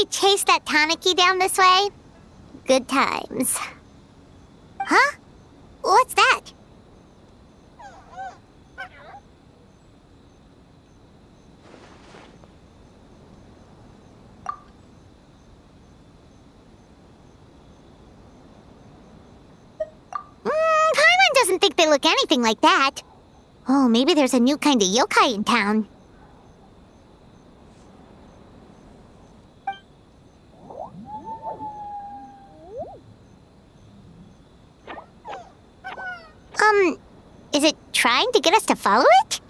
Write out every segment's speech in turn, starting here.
chase that Tanuki down this way? Good times. Huh? What's that? Paimon doesn't think they look anything like that. Oh, maybe there's a new kind of yokai in town. Is it trying to get us to follow it?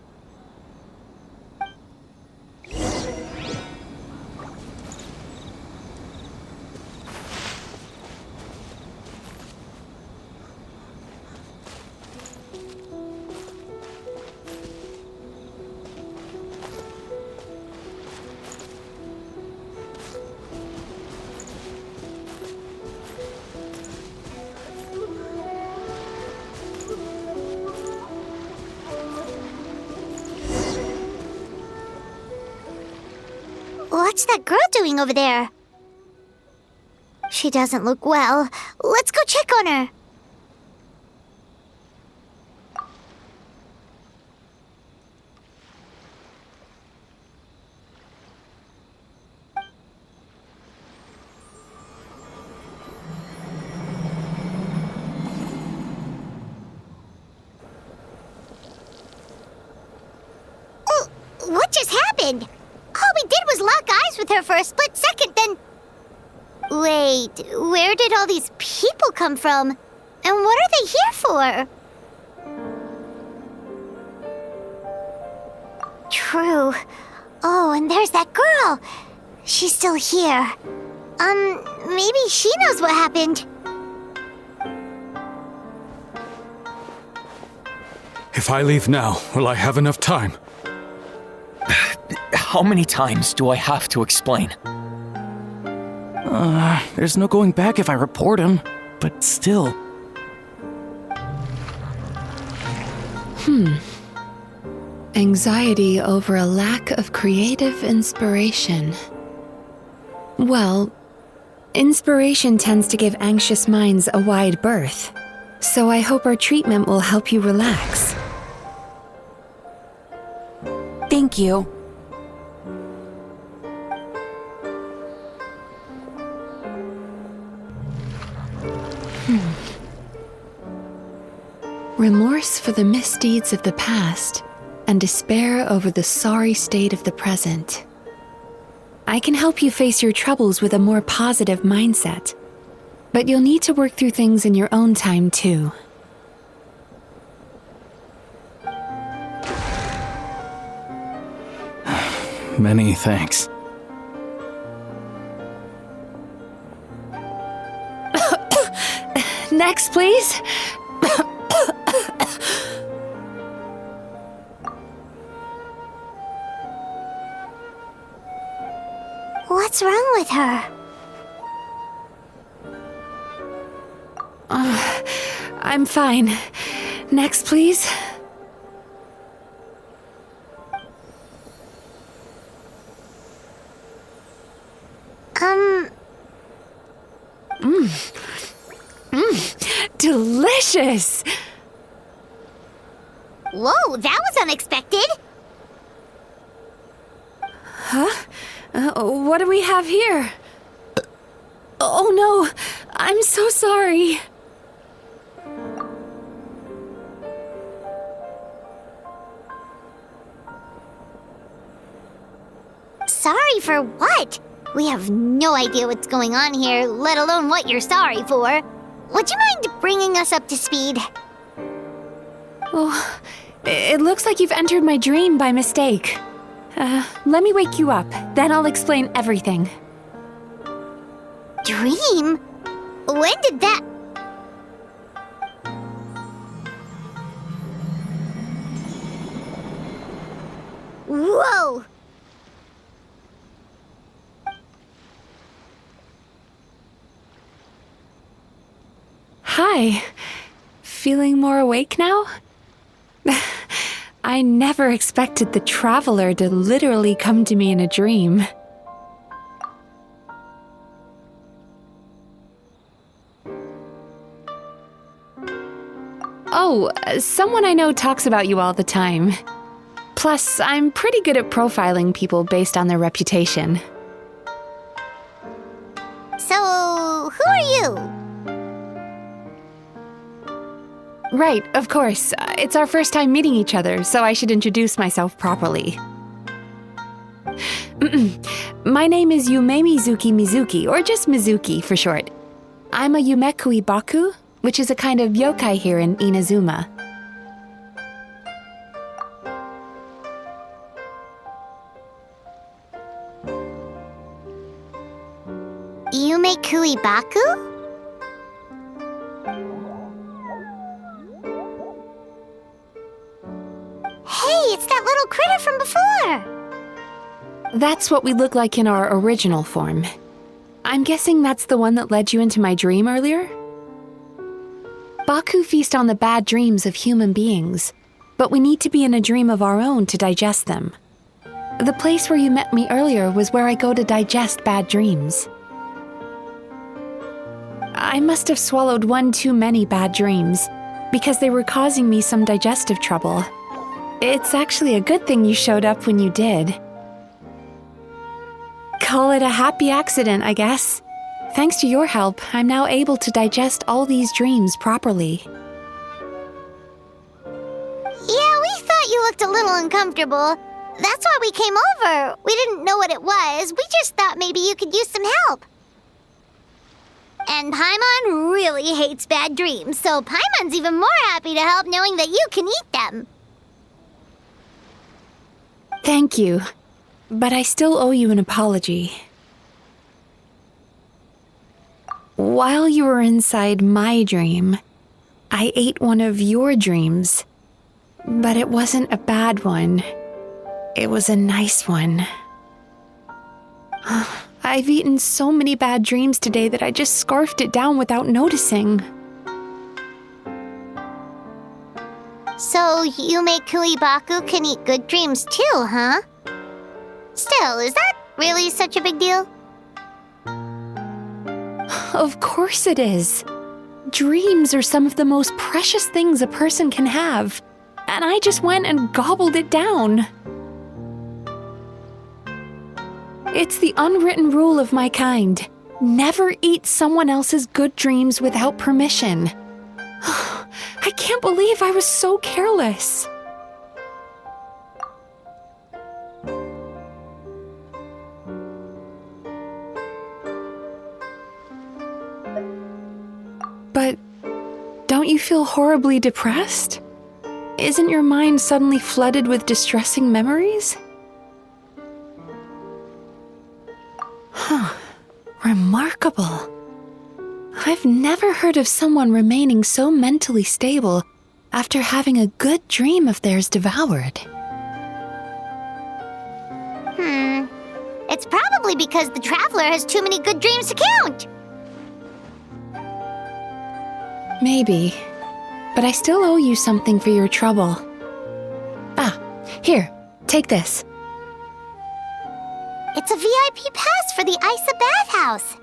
What's that girl doing over there? She doesn't look well. Let's go check on her. What just happened? All we did was lock eyes with her for a split second, then... Wait, where did all these people come from? And what are they here for? True. Oh, and there's that girl. She's still here. Maybe she knows what happened. If I leave now, will I have enough time? How many times do I have to explain? There's no going back if I report him, but still. Anxiety over a lack of creative inspiration. Well, inspiration tends to give anxious minds a wide berth, so I hope our treatment will help you relax. Thank you. Remorse for the misdeeds of the past, and despair over the sorry state of the present. I can help you face your troubles with a more positive mindset, but you'll need to work through things in your own time too. Many thanks. Next, please. What's wrong with her? I'm fine. Next, please. Delicious! Whoa, that was unexpected. Huh? What do we have here? Oh no, I'm so sorry. Sorry for what? We have no idea what's going on here, let alone what you're sorry for. Would you mind bringing us up to speed? Oh, it looks like you've entered my dream by mistake. Let me wake you up, then I'll explain everything. Dream? When did that... Whoa! Hi. Feeling more awake now? I never expected the Traveler to literally come to me in a dream. Oh, someone I know talks about you all the time. Plus, I'm pretty good at profiling people based on their reputation. So, who are you? Right, of course. It's our first time meeting each other, so I should introduce myself properly. My name is Mizuki, or just Mizuki for short. I'm a Yumekui-baku, which is a kind of yokai here in Inazuma. Yumekui-baku? Hey, it's that little critter from before! That's what we look like in our original form. I'm guessing that's the one that led you into my dream earlier? Baku feast on the bad dreams of human beings, but we need to be in a dream of our own to digest them. The place where you met me earlier was where I go to digest bad dreams. I must have swallowed one too many bad dreams, because they were causing me some digestive trouble. It's actually a good thing you showed up when you did. Call it a happy accident, I guess. Thanks to your help, I'm now able to digest all these dreams properly. Yeah, we thought you looked a little uncomfortable. That's why we came over. We didn't know what it was. We just thought maybe you could use some help. And Paimon really hates bad dreams, so Paimon's even more happy to help knowing that you can eat them. Thank you, but I still owe you an apology. While you were inside my dream, I ate one of your dreams, but it wasn't a bad one. It was a nice one. I've eaten so many bad dreams today that I just scarfed it down without noticing. So Yumekui-baku can eat good dreams too, huh? Still, is that really such a big deal? Of course it is. Dreams are some of the most precious things a person can have, and I just went and gobbled it down. It's the unwritten rule of my kind. Never eat someone else's good dreams without permission. I can't believe I was so careless. But don't you feel horribly depressed? Isn't your mind suddenly flooded with distressing memories? Huh. Remarkable. I've never heard of someone remaining so mentally stable after having a good dream of theirs devoured. It's probably because the traveler has too many good dreams to count. Maybe, but I still owe you something for your trouble. Ah, here, take this. It's a VIP pass for the Isa bathhouse.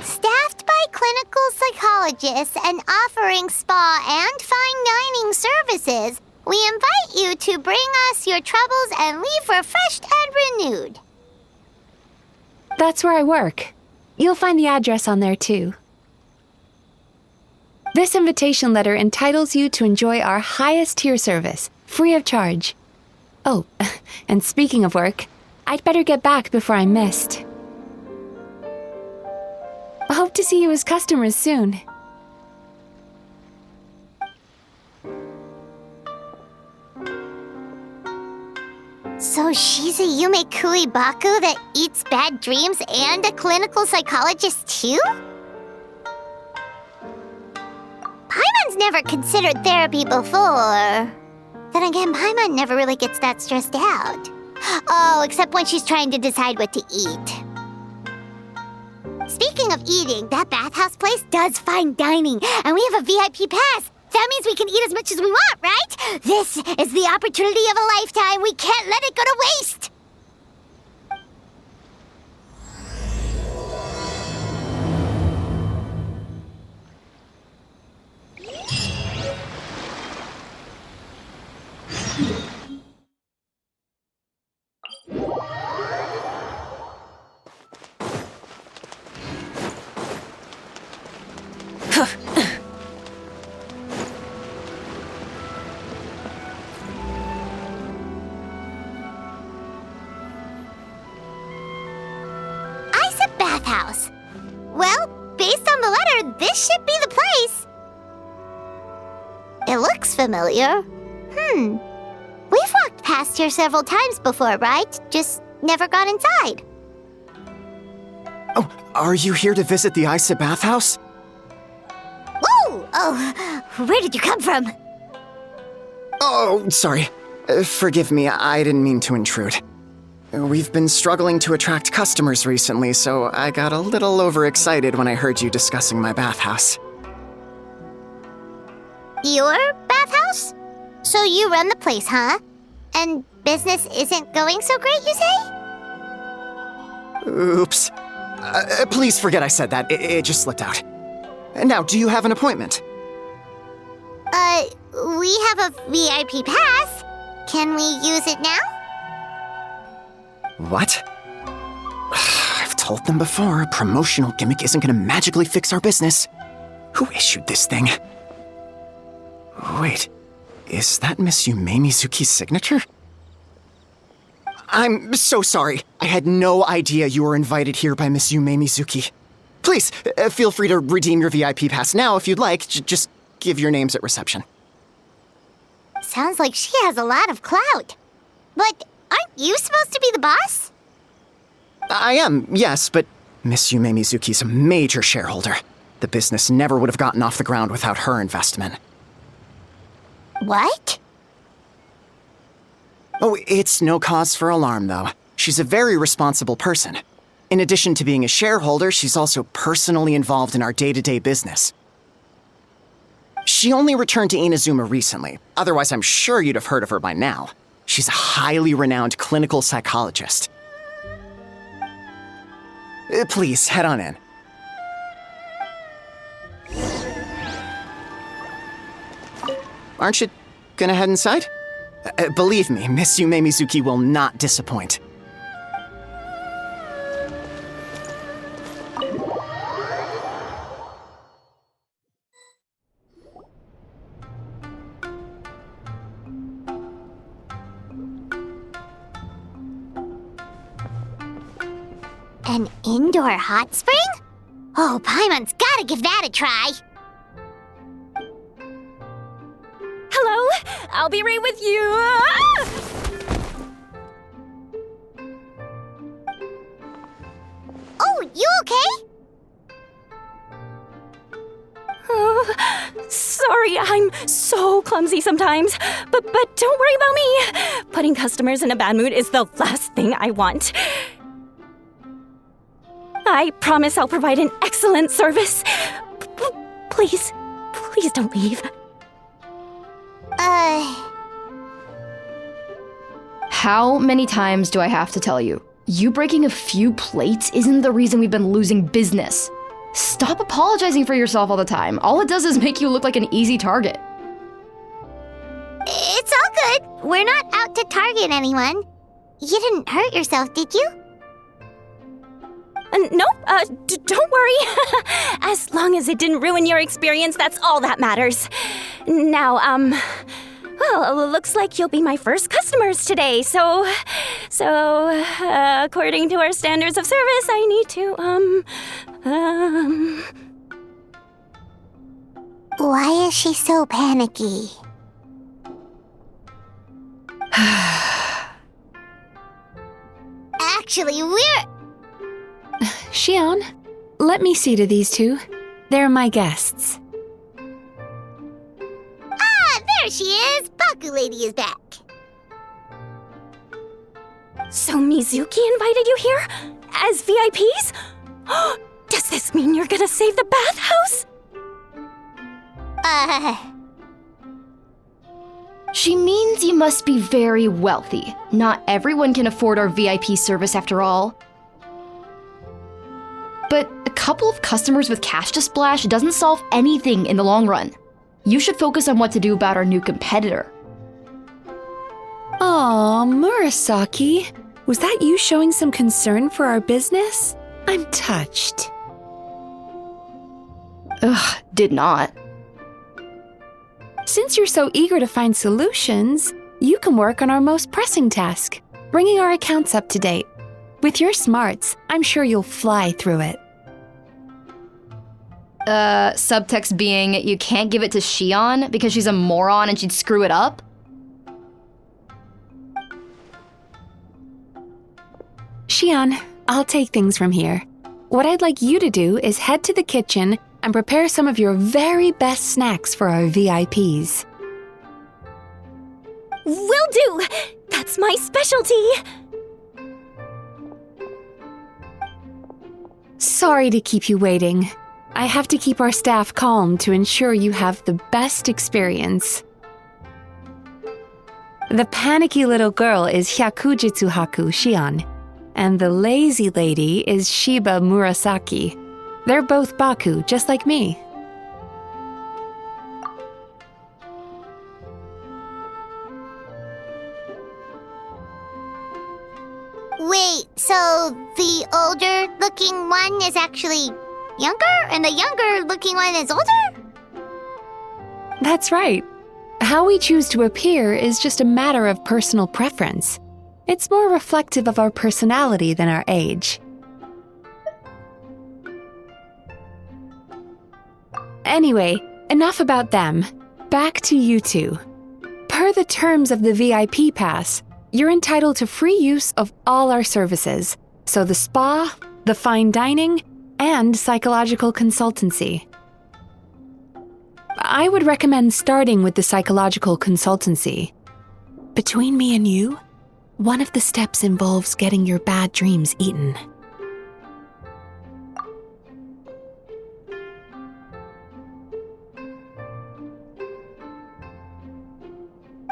Staffed by clinical psychologists and offering spa and fine dining services, we invite you to bring us your troubles and leave refreshed and renewed. That's where I work. You'll find the address on there too. This invitation letter entitles you to enjoy our highest tier service, free of charge. Oh, and speaking of work, I'd better get back before I'm missed. I hope to see you as customers soon. So she's a Yumekui-baku that eats bad dreams and a clinical psychologist too? Paimon's never considered therapy before. Then again, Paimon never really gets that stressed out. Oh, except when she's trying to decide what to eat. Speaking of eating, that bathhouse place does fine dining, and we have a VIP pass. That means we can eat as much as we want, right? This is the opportunity of a lifetime. We can't let it go to waste. this should be the place. It looks familiar. We've walked past here several times before, right? Just never got inside. Oh, are you here to visit the Isa bathhouse? Whoa! Oh, where did you come from? Oh, sorry. Forgive me, I didn't mean to intrude. We've been struggling to attract customers recently, so I got a little overexcited when I heard you discussing my bathhouse. Your bathhouse? So you run the place, huh? And business isn't going so great, you say? Oops. Please forget I said that. It just slipped out. Now, do you have an appointment? We have a VIP pass. Can we use it now? What? I've told them before, a promotional gimmick isn't gonna magically fix our business. Who issued this thing? Wait, is that Miss Yume-Mizuki's signature? I'm so sorry. I had no idea you were invited here by Miss Yume-Mizuki. Please, feel free to redeem your VIP pass now if you'd like. Just give your names at reception. Sounds like she has a lot of clout. But aren't you supposed to be the boss? I am, yes, but Miss Yume-Mizuki's a major shareholder. The business never would have gotten off the ground without her investment. What? Oh, it's no cause for alarm, though. She's a very responsible person. In addition to being a shareholder, she's also personally involved in our day-to-day business. She only returned to Inazuma recently. Otherwise, I'm sure you'd have heard of her by now. She's a highly renowned clinical psychologist. Please, head on in. Aren't you gonna head inside? Believe me, Miss Yume-Mizuki will not disappoint. An indoor hot spring? Oh, Paimon's gotta give that a try. Hello? I'll be right with you. Oh, you okay? Oh, sorry, I'm so clumsy sometimes. But don't worry about me. Putting customers in a bad mood is the last thing I want. I promise I'll provide an excellent service. Please don't leave. How many times do I have to tell you? You breaking a few plates isn't the reason we've been losing business. Stop apologizing for yourself all the time. All it does is make you look like an easy target. It's all good. We're not out to target anyone. You didn't hurt yourself, did you? Nope, don't worry. As long as it didn't ruin your experience, that's all that matters. Now, well, looks like you'll be my first customers today, so, according to our standards of service, I need to, Why is she so panicky? Actually, Shion, let me see to these two. They're my guests. there she is! Baku Lady is back. So Mizuki invited you here? As VIPs? Does this mean you're gonna save the bathhouse? She means you must be very wealthy. Not everyone can afford our VIP service after all. But a couple of customers with cash to splash doesn't solve anything in the long run. You should focus on what to do about our new competitor. Aw, Murasaki. Was that you showing some concern for our business? I'm touched. Ugh, did not. Since you're so eager to find solutions, you can work on our most pressing task, bringing our accounts up to date. With your smarts, I'm sure you'll fly through it. Subtext being you can't give it to Shion because she's a moron and she'd screw it up? Shion, I'll take things from here. What I'd like you to do is head to the kitchen and prepare some of your very best snacks for our VIPs. Will do! That's my specialty! Sorry to keep you waiting. I have to keep our staff calm to ensure you have the best experience. The panicky little girl is Hyakujitsu Haku Shion, and the lazy lady is Shiba Murasaki. They're both Baku, just like me. Wait, so the older-looking one is actually younger, and the younger-looking one is older? That's right. How we choose to appear is just a matter of personal preference. It's more reflective of our personality than our age. Anyway, enough about them. Back to you two. Per the terms of the VIP pass, you're entitled to free use of all our services, so the spa, the fine dining, and psychological consultancy. I would recommend starting with the psychological consultancy. Between me and you, one of the steps involves getting your bad dreams eaten.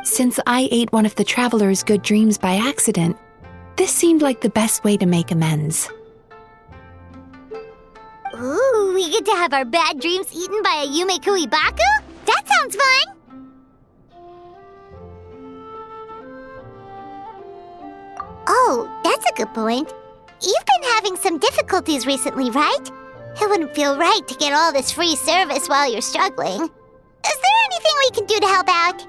Since I ate one of the traveler's good dreams by accident, this seemed like the best way to make amends. Ooh, we get to have our bad dreams eaten by a Yumekui-baku? That sounds fun! Oh, that's a good point. You've been having some difficulties recently, right? It wouldn't feel right to get all this free service while you're struggling. Is there anything we can do to help out?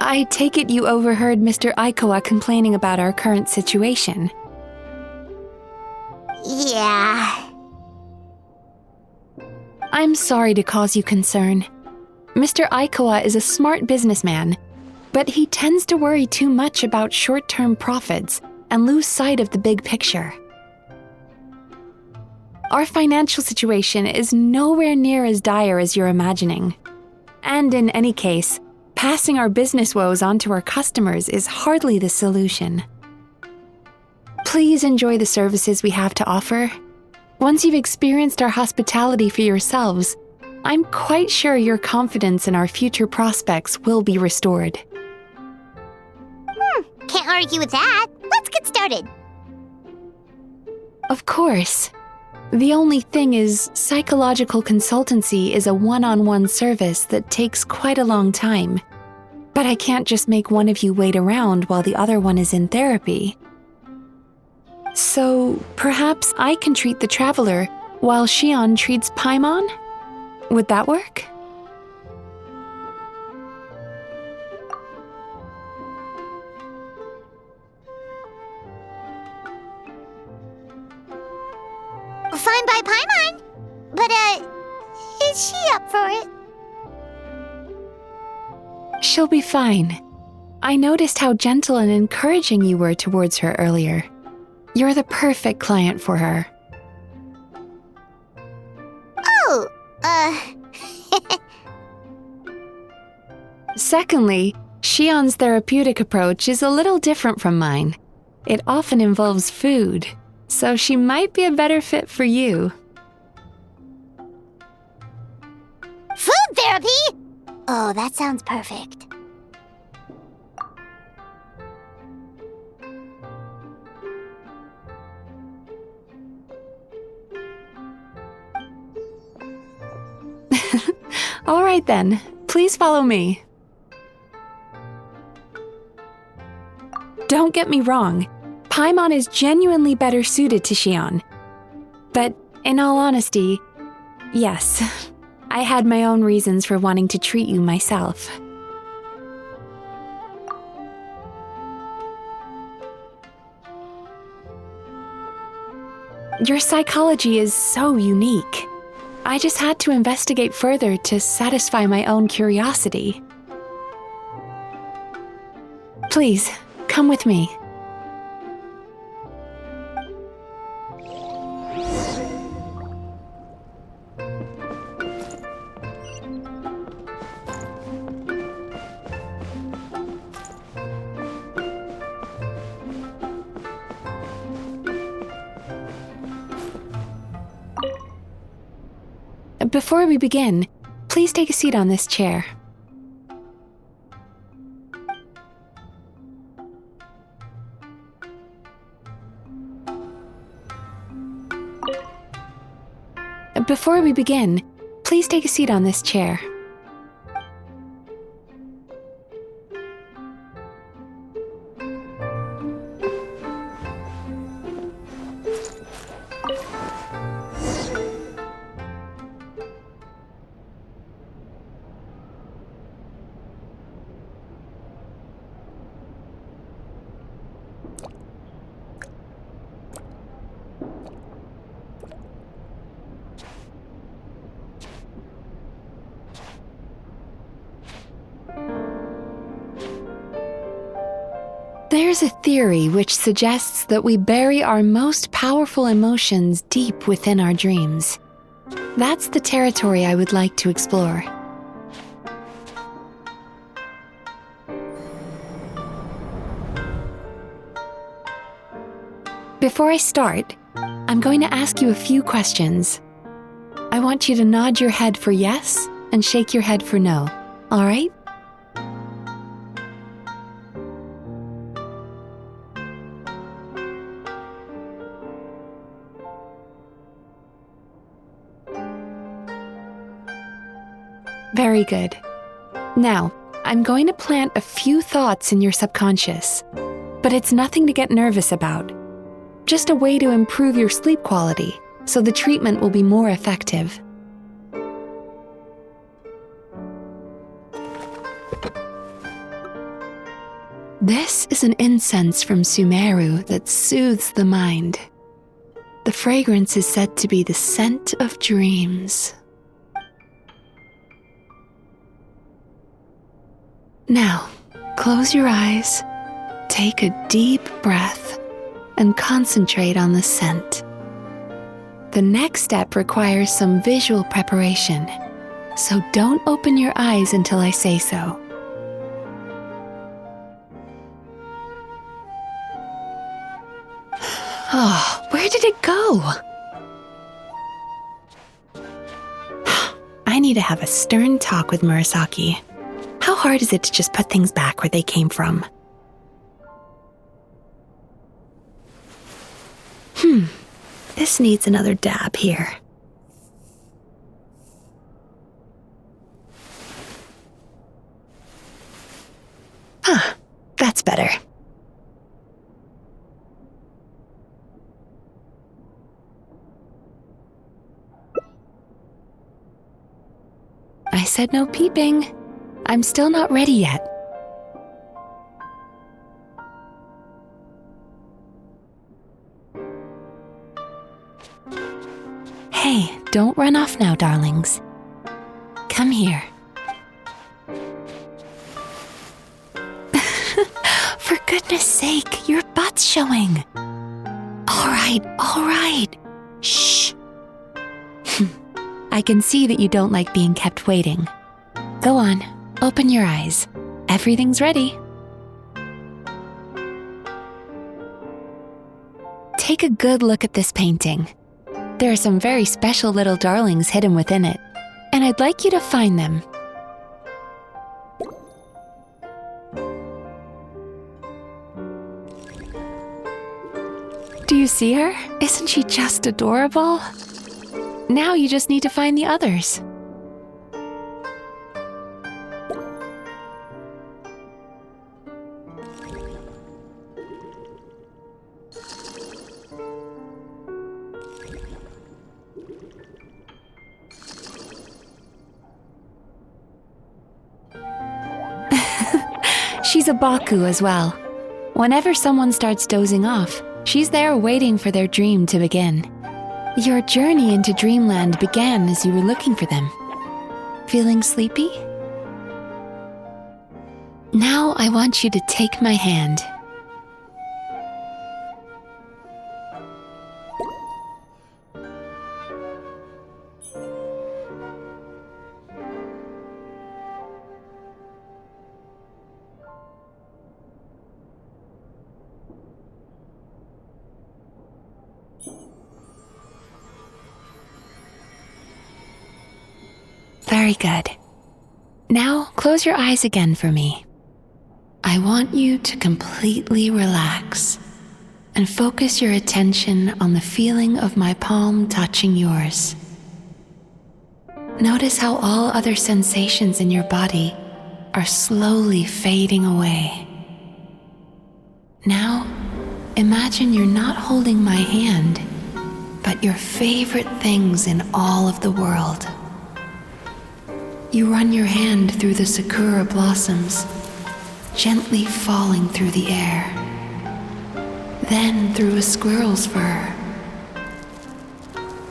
I take it you overheard Mr. Aikawa complaining about our current situation. Yeah. I'm sorry to cause you concern. Mr. Aikawa is a smart businessman, but he tends to worry too much about short-term profits and lose sight of the big picture. Our financial situation is nowhere near as dire as you're imagining. And in any case, passing our business woes on to our customers is hardly the solution. Please enjoy the services we have to offer. Once you've experienced our hospitality for yourselves, I'm quite sure your confidence in our future prospects will be restored. Can't argue with that. Let's get started. Of course. The only thing is, psychological consultancy is a one-on-one service that takes quite a long time. But I can't just make one of you wait around while the other one is in therapy. So, perhaps I can treat the traveler while Shion treats Paimon? Would that work? Fine by Paimon. But, is she up for it? She'll be fine. I noticed how gentle and encouraging you were towards her earlier. You're the perfect client for her. Oh, Secondly, Shion's therapeutic approach is a little different from mine. It often involves food, so she might be a better fit for you. food therapy? Oh, that sounds perfect. All right then, please follow me. Don't get me wrong, Paimon is genuinely better suited to Shion. But in all honesty, yes, I had my own reasons for wanting to treat you myself. Your psychology is so unique. I just had to investigate further to satisfy my own curiosity. Please, come with me. Before we begin, please take a seat on this chair. Before we begin, please take a seat on this chair. There's a theory which suggests that we bury our most powerful emotions deep within our dreams. That's the territory I would like to explore. Before I start, I'm going to ask you a few questions. I want you to nod your head for yes and shake your head for no, all right? Very good. Now, I'm going to plant a few thoughts in your subconscious, but it's nothing to get nervous about. Just a way to improve your sleep quality, so the treatment will be more effective. This is an incense from Sumeru that soothes the mind. The fragrance is said to be the scent of dreams. Now, close your eyes, take a deep breath, and concentrate on the scent. The next step requires some visual preparation, so don't open your eyes until I say so. Oh, where did it go? I need to have a stern talk with Murasaki. How hard is it to just put things back where they came from? This needs another dab here. That's better. I said no peeping. I'm still not ready yet. Hey, don't run off now, darlings. Come here. For goodness sake, your butt's showing. All right. Shh. I can see that you don't like being kept waiting. Go on, open your eyes. Everything's ready. Take a good look at this painting. There are some very special little darlings hidden within it, and I'd like you to find them. Do you see her? Isn't she just adorable? Now you just need to find the others. She's a Baku as well. Whenever someone starts dozing off, she's there waiting for their dream to begin. Your journey into Dreamland began as you were looking for them. Feeling sleepy? Now I want you to take my hand. Very good. Now close your eyes again for me. I want you to completely relax and focus your attention on the feeling of my palm touching yours. Notice how all other sensations in your body are slowly fading away. Now, imagine you're not holding my hand, but your favorite things in all of the world. You run your hand through the sakura blossoms, gently falling through the air. Then through a squirrel's fur.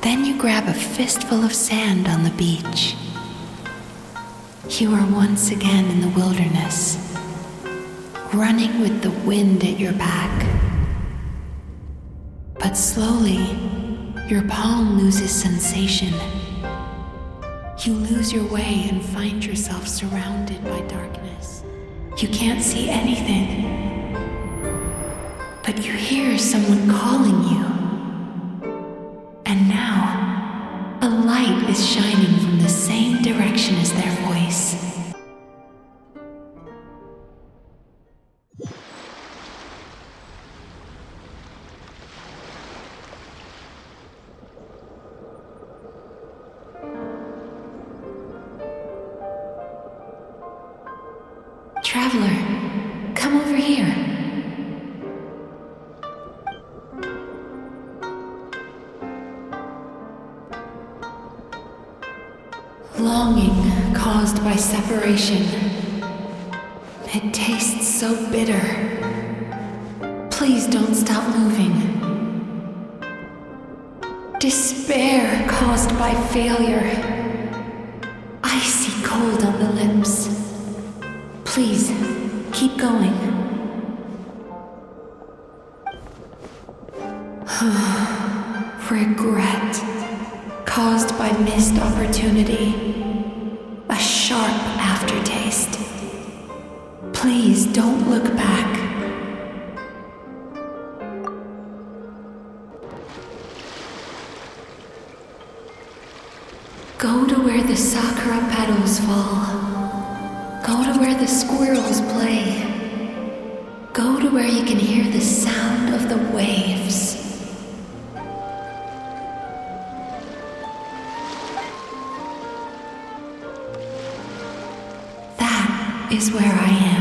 Then you grab a fistful of sand on the beach. You are once again in the wilderness, running with the wind at your back. But slowly, your palm loses sensation. You lose your way and find yourself surrounded by darkness. You can't see anything, but you hear someone calling you. And now, a light is shining from the same direction as their voice. Traveler, come over here. Longing caused by separation. It tastes so bitter. Please don't stop moving. Despair caused by failure. Icy cold on the lips. Please, keep going. Regret, caused by missed opportunity. A sharp aftertaste. Please don't look back. Go to where the sakura petals fall. Go to where the squirrels play. Go to where you can hear the sound of the waves. That is where I am.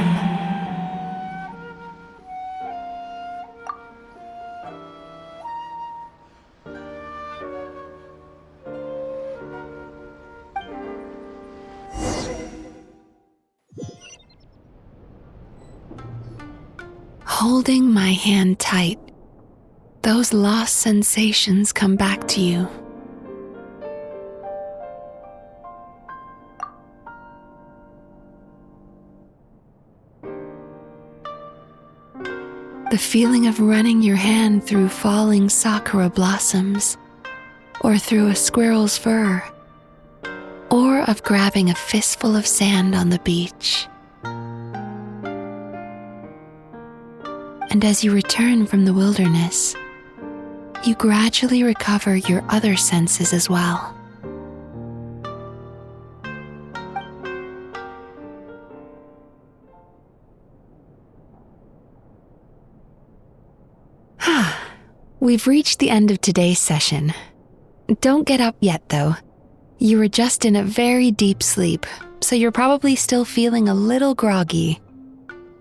Holding my hand tight, those lost sensations come back to you. The feeling of running your hand through falling sakura blossoms, or through a squirrel's fur, or of grabbing a fistful of sand on the beach. And as you return from the wilderness, you gradually recover your other senses as well. We've reached the end of today's session. Don't get up yet, though. You were just in a very deep sleep, so you're probably still feeling a little groggy.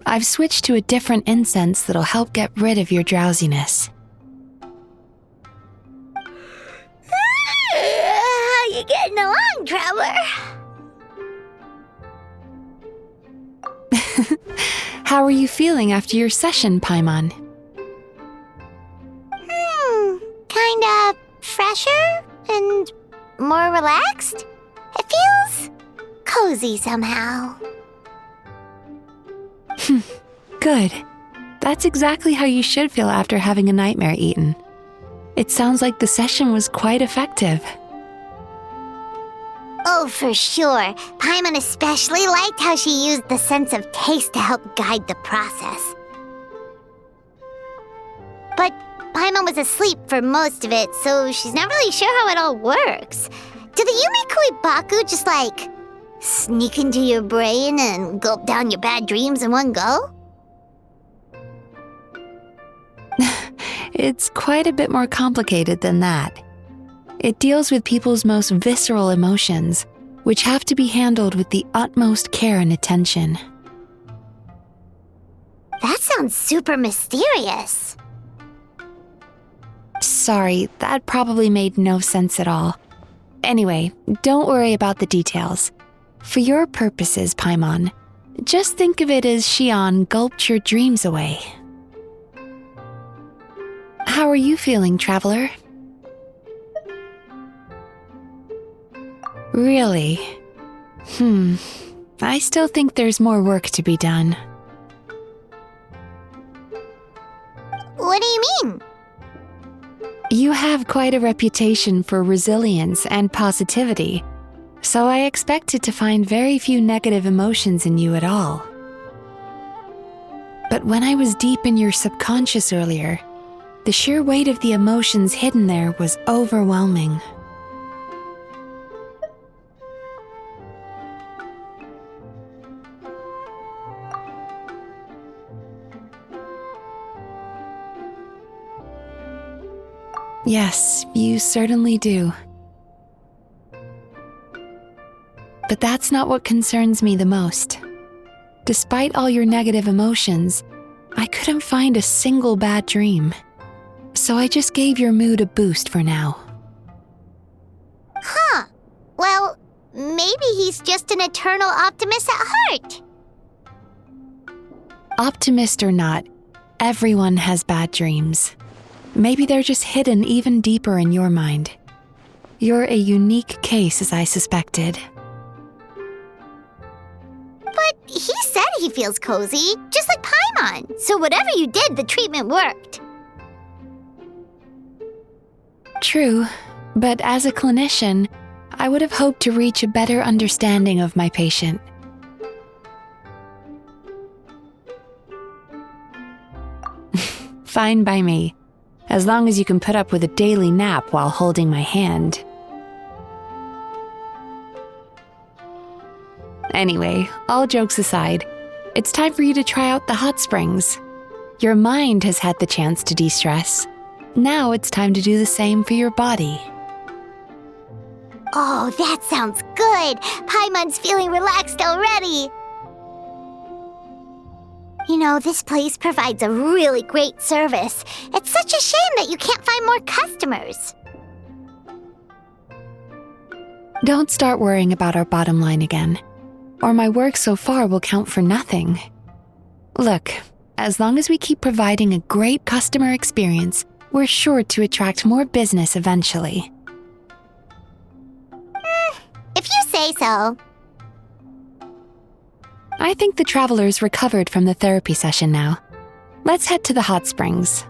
I've switched to a different incense that'll help get rid of your drowsiness. How you getting along, Traveler? How are you feeling after your session, Paimon? Kinda fresher? more relaxed. It feels cozy somehow. Good. That's exactly how you should feel after having a nightmare eaten. It sounds like the session was quite effective. Oh, for sure. Paimon especially liked how she used the sense of taste to help guide the process. But Paimon was asleep for most of it, so she's not really sure how it all works. Do the Yumekui-baku just, sneak into your brain and gulp down your bad dreams in one go? It's quite a bit more complicated than that. It deals with people's most visceral emotions, which have to be handled with the utmost care and attention. That sounds super mysterious. Sorry, that probably made no sense at all. Anyway, don't worry about the details. For your purposes, Paimon, just think of it as Xion gulped your dreams away. How are you feeling, Traveler? Really? I still think there's more work to be done. What do you mean? You have quite a reputation for resilience and positivity, so I expected to find very few negative emotions in you at all. But when I was deep in your subconscious earlier, the sheer weight of the emotions hidden there was overwhelming. Yes, you certainly do. But that's not what concerns me the most. Despite all your negative emotions, I couldn't find a single bad dream. So I just gave your mood a boost for now. Huh. Well, maybe he's just an eternal optimist at heart. Optimist or not, everyone has bad dreams. Maybe they're just hidden even deeper in your mind. You're a unique case, as I suspected. But he said he feels cozy, just like Paimon. So whatever you did, the treatment worked. True, but as a clinician, I would have hoped to reach a better understanding of my patient. Fine by me, as long as you can put up with a daily nap while holding my hand. Anyway, all jokes aside, it's time for you to try out the hot springs. Your mind has had the chance to de-stress. Now it's time to do the same for your body. Oh, that sounds good. Paimon's feeling relaxed already. You know, this place provides a really great service. It's such a shame that you can't find more customers. Don't start worrying about our bottom line again, or my work so far will count for nothing. Look, as long as we keep providing a great customer experience, we're sure to attract more business eventually. If you say so. I think the traveler's recovered from the therapy session now. Let's head to the hot springs.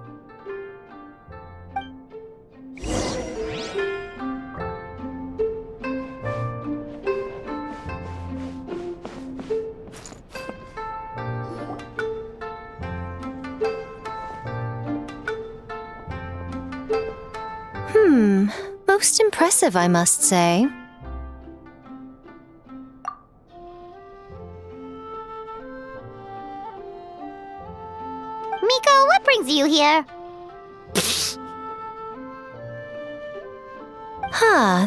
Most impressive, I must say. Miko, what brings you here?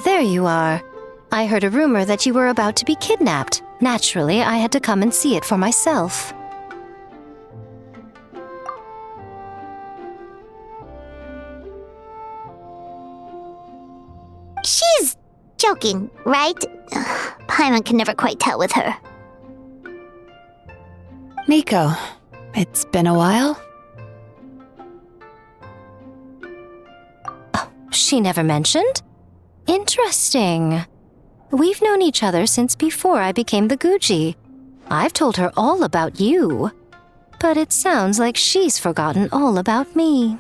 There you are. I heard a rumor that you were about to be kidnapped. Naturally, I had to come and see it for myself. She's joking, right? Paimon can never quite tell with her. Miko, it's been a while. She never mentioned? Interesting. We've known each other since before I became the Guji. I've told her all about you. But it sounds like she's forgotten all about me.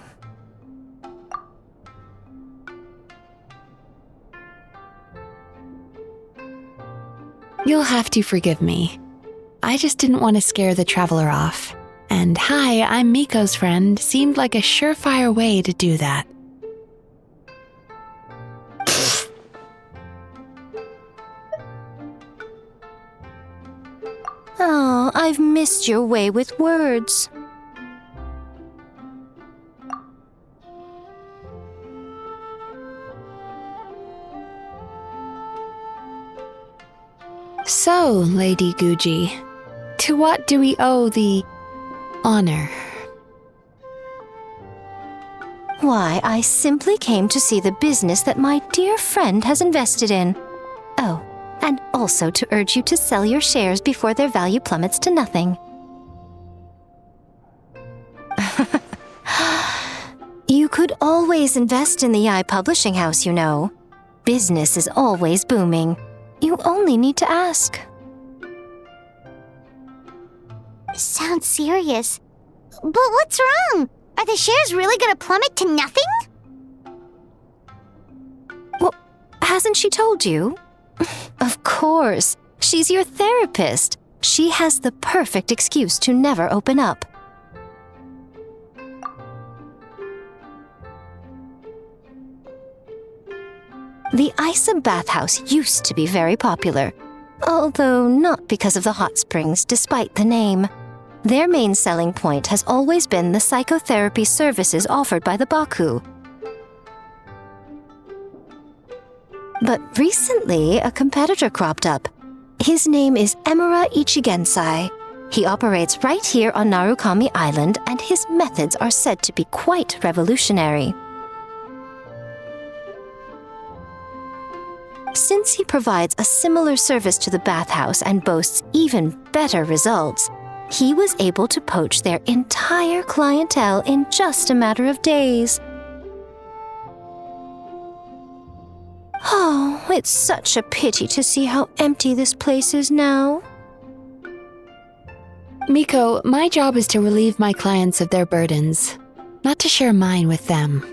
You'll have to forgive me. I just didn't want to scare the traveler off. And hi, I'm Miko's friend seemed like a surefire way to do that. Oh, I've missed your way with words. So, Lady Guji, to what do we owe the honor? Why, I simply came to see the business that my dear friend has invested in. Oh, and also to urge you to sell your shares before their value plummets to nothing. You could always invest in the Yai Publishing House, you know. Business is always booming. You only need to ask. Sounds serious. But what's wrong? Are the shares really gonna plummet to nothing? Well, hasn't she told you? Of course. She's your therapist. She has the perfect excuse to never open up. The Isa bathhouse used to be very popular, although not because of the hot springs, despite the name. Their main selling point has always been the psychotherapy services offered by the Baku. But recently, a competitor cropped up. His name is Emura Ichigensai. He operates right here on Narukami Island, and his methods are said to be quite revolutionary. Since he provides a similar service to the bathhouse and boasts even better results, he was able to poach their entire clientele in just a matter of days. Oh, it's such a pity to see how empty this place is now. Miko, my job is to relieve my clients of their burdens, not to share mine with them.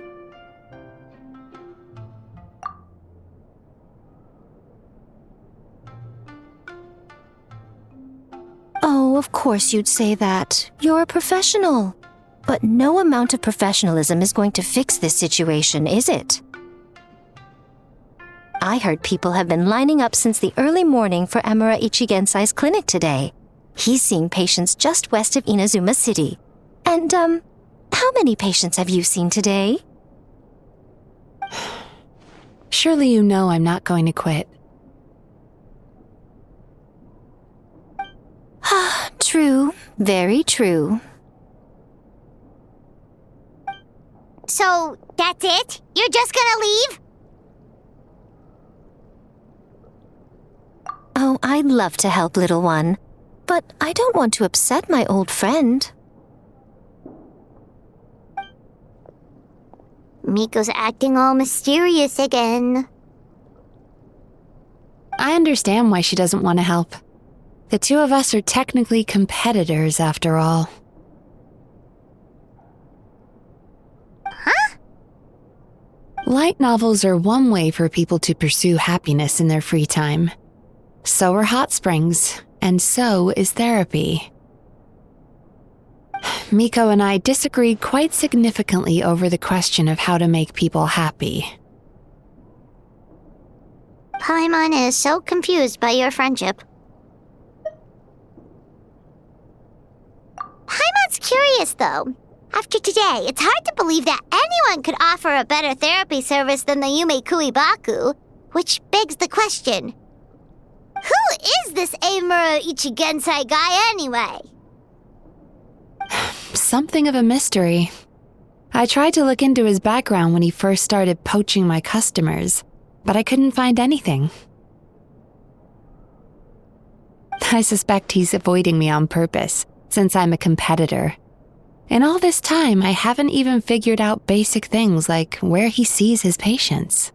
Oh, of course you'd say that. You're a professional. But no amount of professionalism is going to fix this situation, is it? I heard people have been lining up since the early morning for Emura Ichigensai's clinic today. He's seeing patients just west of Inazuma City. And, how many patients have you seen today? Surely you know I'm not going to quit. True. Very true. So, that's it? You're just gonna leave? Oh, I'd love to help, little one. But I don't want to upset my old friend. Miko's acting all mysterious again. I understand why she doesn't want to help. The two of us are technically competitors, after all. Huh? Light novels are one way for people to pursue happiness in their free time. So are hot springs, and so is therapy. Miko and I disagreed quite significantly over the question of how to make people happy. Paimon is so confused by your friendship. Paimon's curious, though. After today, it's hard to believe that anyone could offer a better therapy service than the Yumekui-baku, which begs the question, who is this Emura Ichigensai guy anyway? Something of a mystery. I tried to look into his background when he first started poaching my customers, but I couldn't find anything. I suspect he's avoiding me on purpose, since I'm a competitor. In all this time, I haven't even figured out basic things like where he sees his patients.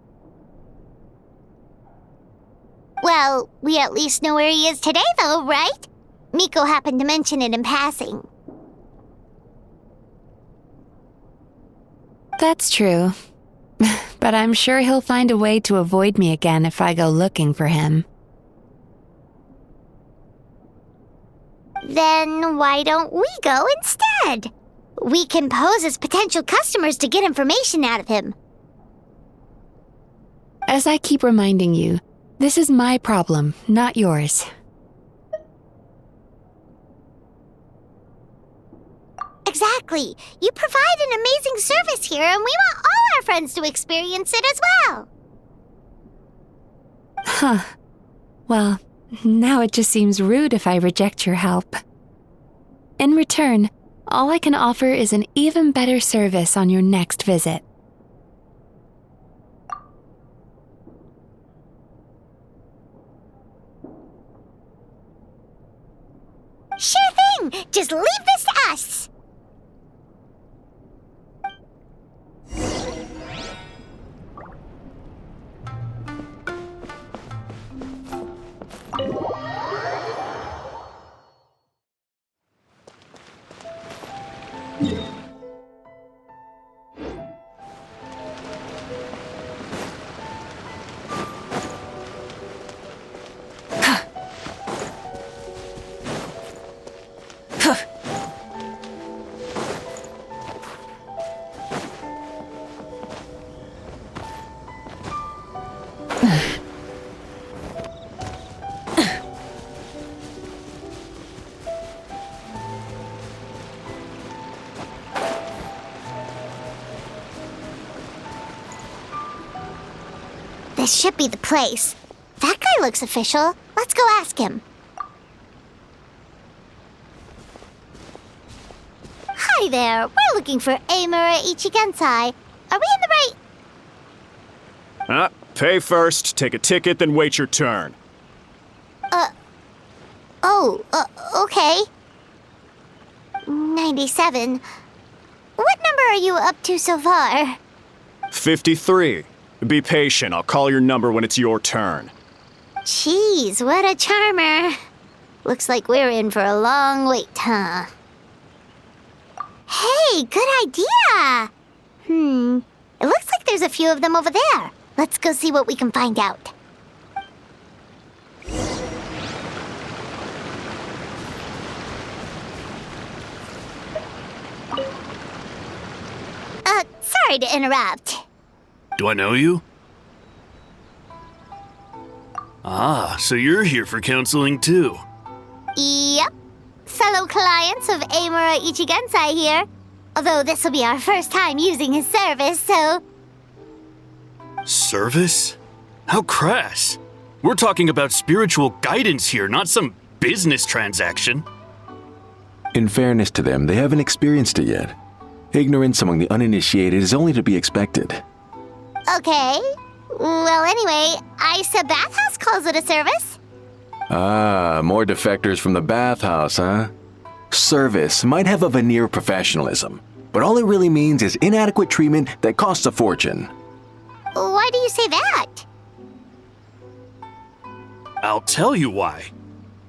Well, we at least know where he is today, though, right? Miko happened to mention it in passing. That's true. But I'm sure he'll find a way to avoid me again if I go looking for him. Then why don't we go instead? We can pose as potential customers to get information out of him. As I keep reminding you, this is my problem, not yours. Exactly. You provide an amazing service here, and we want all our friends to experience it as well. Huh. Well, now it just seems rude if I reject your help. In return, all I can offer is an even better service on your next visit. Sure thing! Just leave this to us! This should be the place. That guy looks official. Let's go ask him. Hi there. We're looking for Amura Ichigensai. Are we in the right... Pay first, take a ticket, then wait your turn. Okay. 97. What number are you up to so far? 53. Be patient, I'll call your number when it's your turn. Jeez, what a charmer. Looks like we're in for a long wait, huh? Hey, good idea! It looks like there's a few of them over there. Let's go see what we can find out. Sorry to interrupt. Do I know you? Ah, so you're here for counseling too. Yep. Fellow clients of Amura Ichigensai here. Although this will be our first time using his service, so... Service? How crass. We're talking about spiritual guidance here, not some business transaction. In fairness to them, they haven't experienced it yet. Ignorance among the uninitiated is only to be expected. Okay. Well, anyway, Isa Bathhouse calls it a service. Ah, more defectors from the bathhouse, huh? Service might have a veneer of professionalism, but all it really means is inadequate treatment that costs a fortune. Why do you say that? I'll tell you why.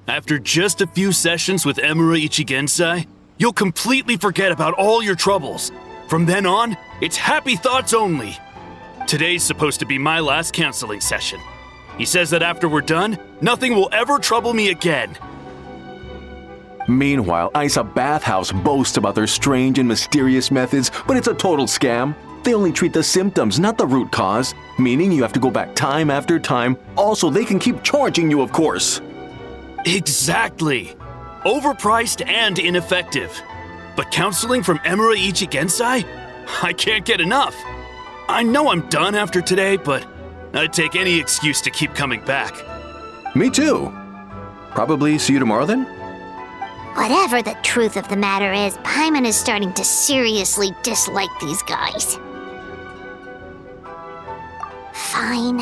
After just a few sessions with Amura Ichigensai, you'll completely forget about all your troubles. From then on, it's happy thoughts only. Today's supposed to be my last counseling session. He says that after we're done, nothing will ever trouble me again. Meanwhile, Isa Bathhouse boasts about their strange and mysterious methods, but it's a total scam. They only treat the symptoms, not the root cause, meaning you have to go back time after time. Also, they can keep charging you, of course. Exactly. Overpriced and ineffective. But counseling from Amura Ichigensai? I can't get enough. I know I'm done after today, but I'd take any excuse to keep coming back. Me too. Probably see you tomorrow then? Whatever the truth of the matter is, Paimon is starting to seriously dislike these guys. Fine.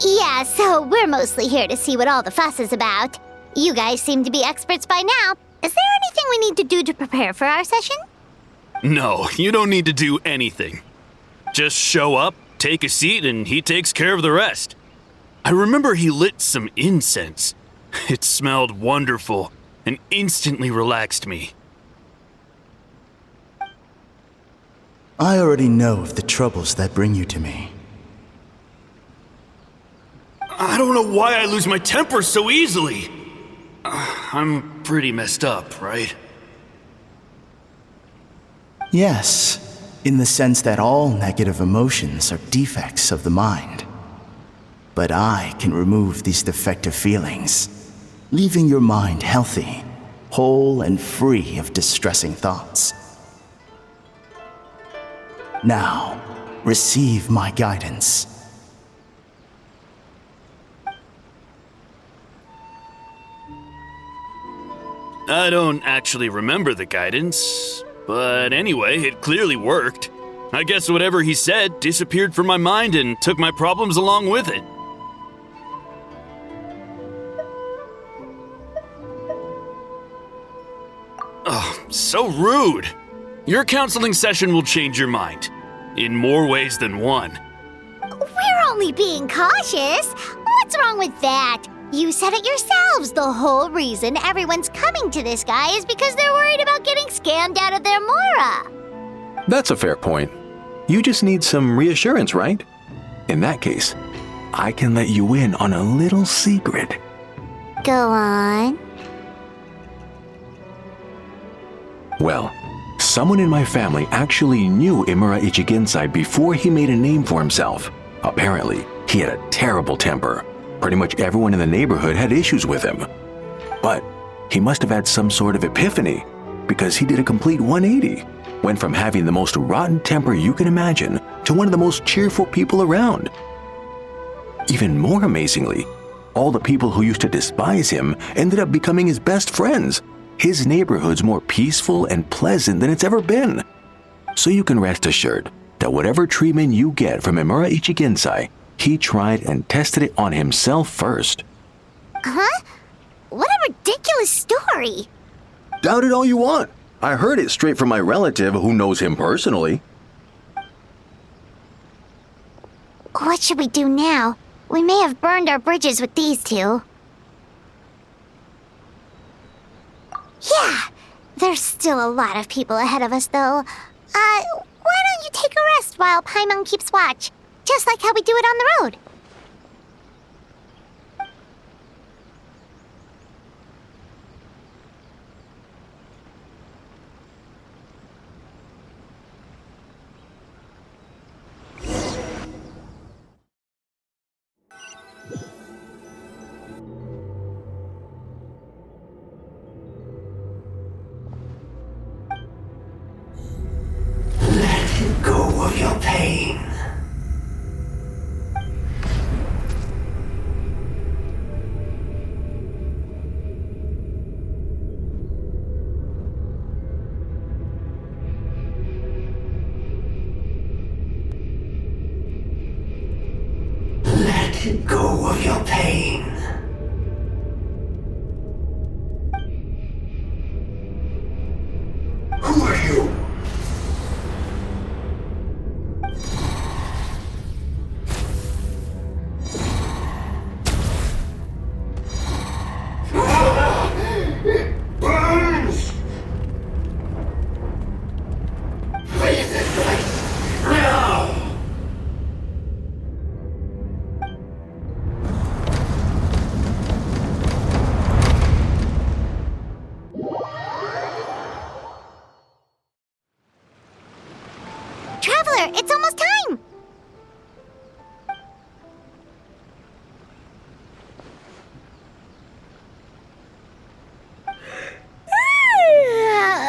Yeah, so we're mostly here to see what all the fuss is about. You guys seem to be experts by now. Is there anything we need to do to prepare for our session? No, you don't need to do anything. Just show up, take a seat, and he takes care of the rest. I remember he lit some incense. It smelled wonderful and instantly relaxed me. I already know of the troubles that bring you to me. I don't know why I lose my temper so easily. I'm pretty messed up, right? Yes, in the sense that all negative emotions are defects of the mind. But I can remove these defective feelings, leaving your mind healthy, whole and free of distressing thoughts. Now, receive my guidance. I don't actually remember the guidance, but anyway, it clearly worked. I guess whatever he said disappeared from my mind and took my problems along with it. Oh, so rude. Your counseling session will change your mind, in more ways than one. We're only being cautious. What's wrong with that? You said it yourselves. The whole reason everyone's coming to this guy is because they're worried about getting scammed out of their Mora. That's a fair point. You just need some reassurance, right? In that case, I can let you in on a little secret. Go on. Well, someone in my family actually knew Imura Ichigensai before he made a name for himself. Apparently, he had a terrible temper. Pretty much everyone in the neighborhood had issues with him. But he must have had some sort of epiphany, because he did a complete 180. Went from having the most rotten temper you can imagine to one of the most cheerful people around. Even more amazingly, all the people who used to despise him ended up becoming his best friends. His neighborhood's more peaceful and pleasant than it's ever been. So you can rest assured that whatever treatment you get from Imura Ichigensai, he tried and tested it on himself first. Huh? What a ridiculous story. Doubt it all you want. I heard it straight from my relative who knows him personally. What should we do now? We may have burned our bridges with these two. Yeah, there's still a lot of people ahead of us, though. Why don't you take a rest while Paimon keeps watch? Just like how we do it on the road. Let go of your pain. Let go of your pain. Who are you? It burns! Leave this place now! Traveler, it's almost time!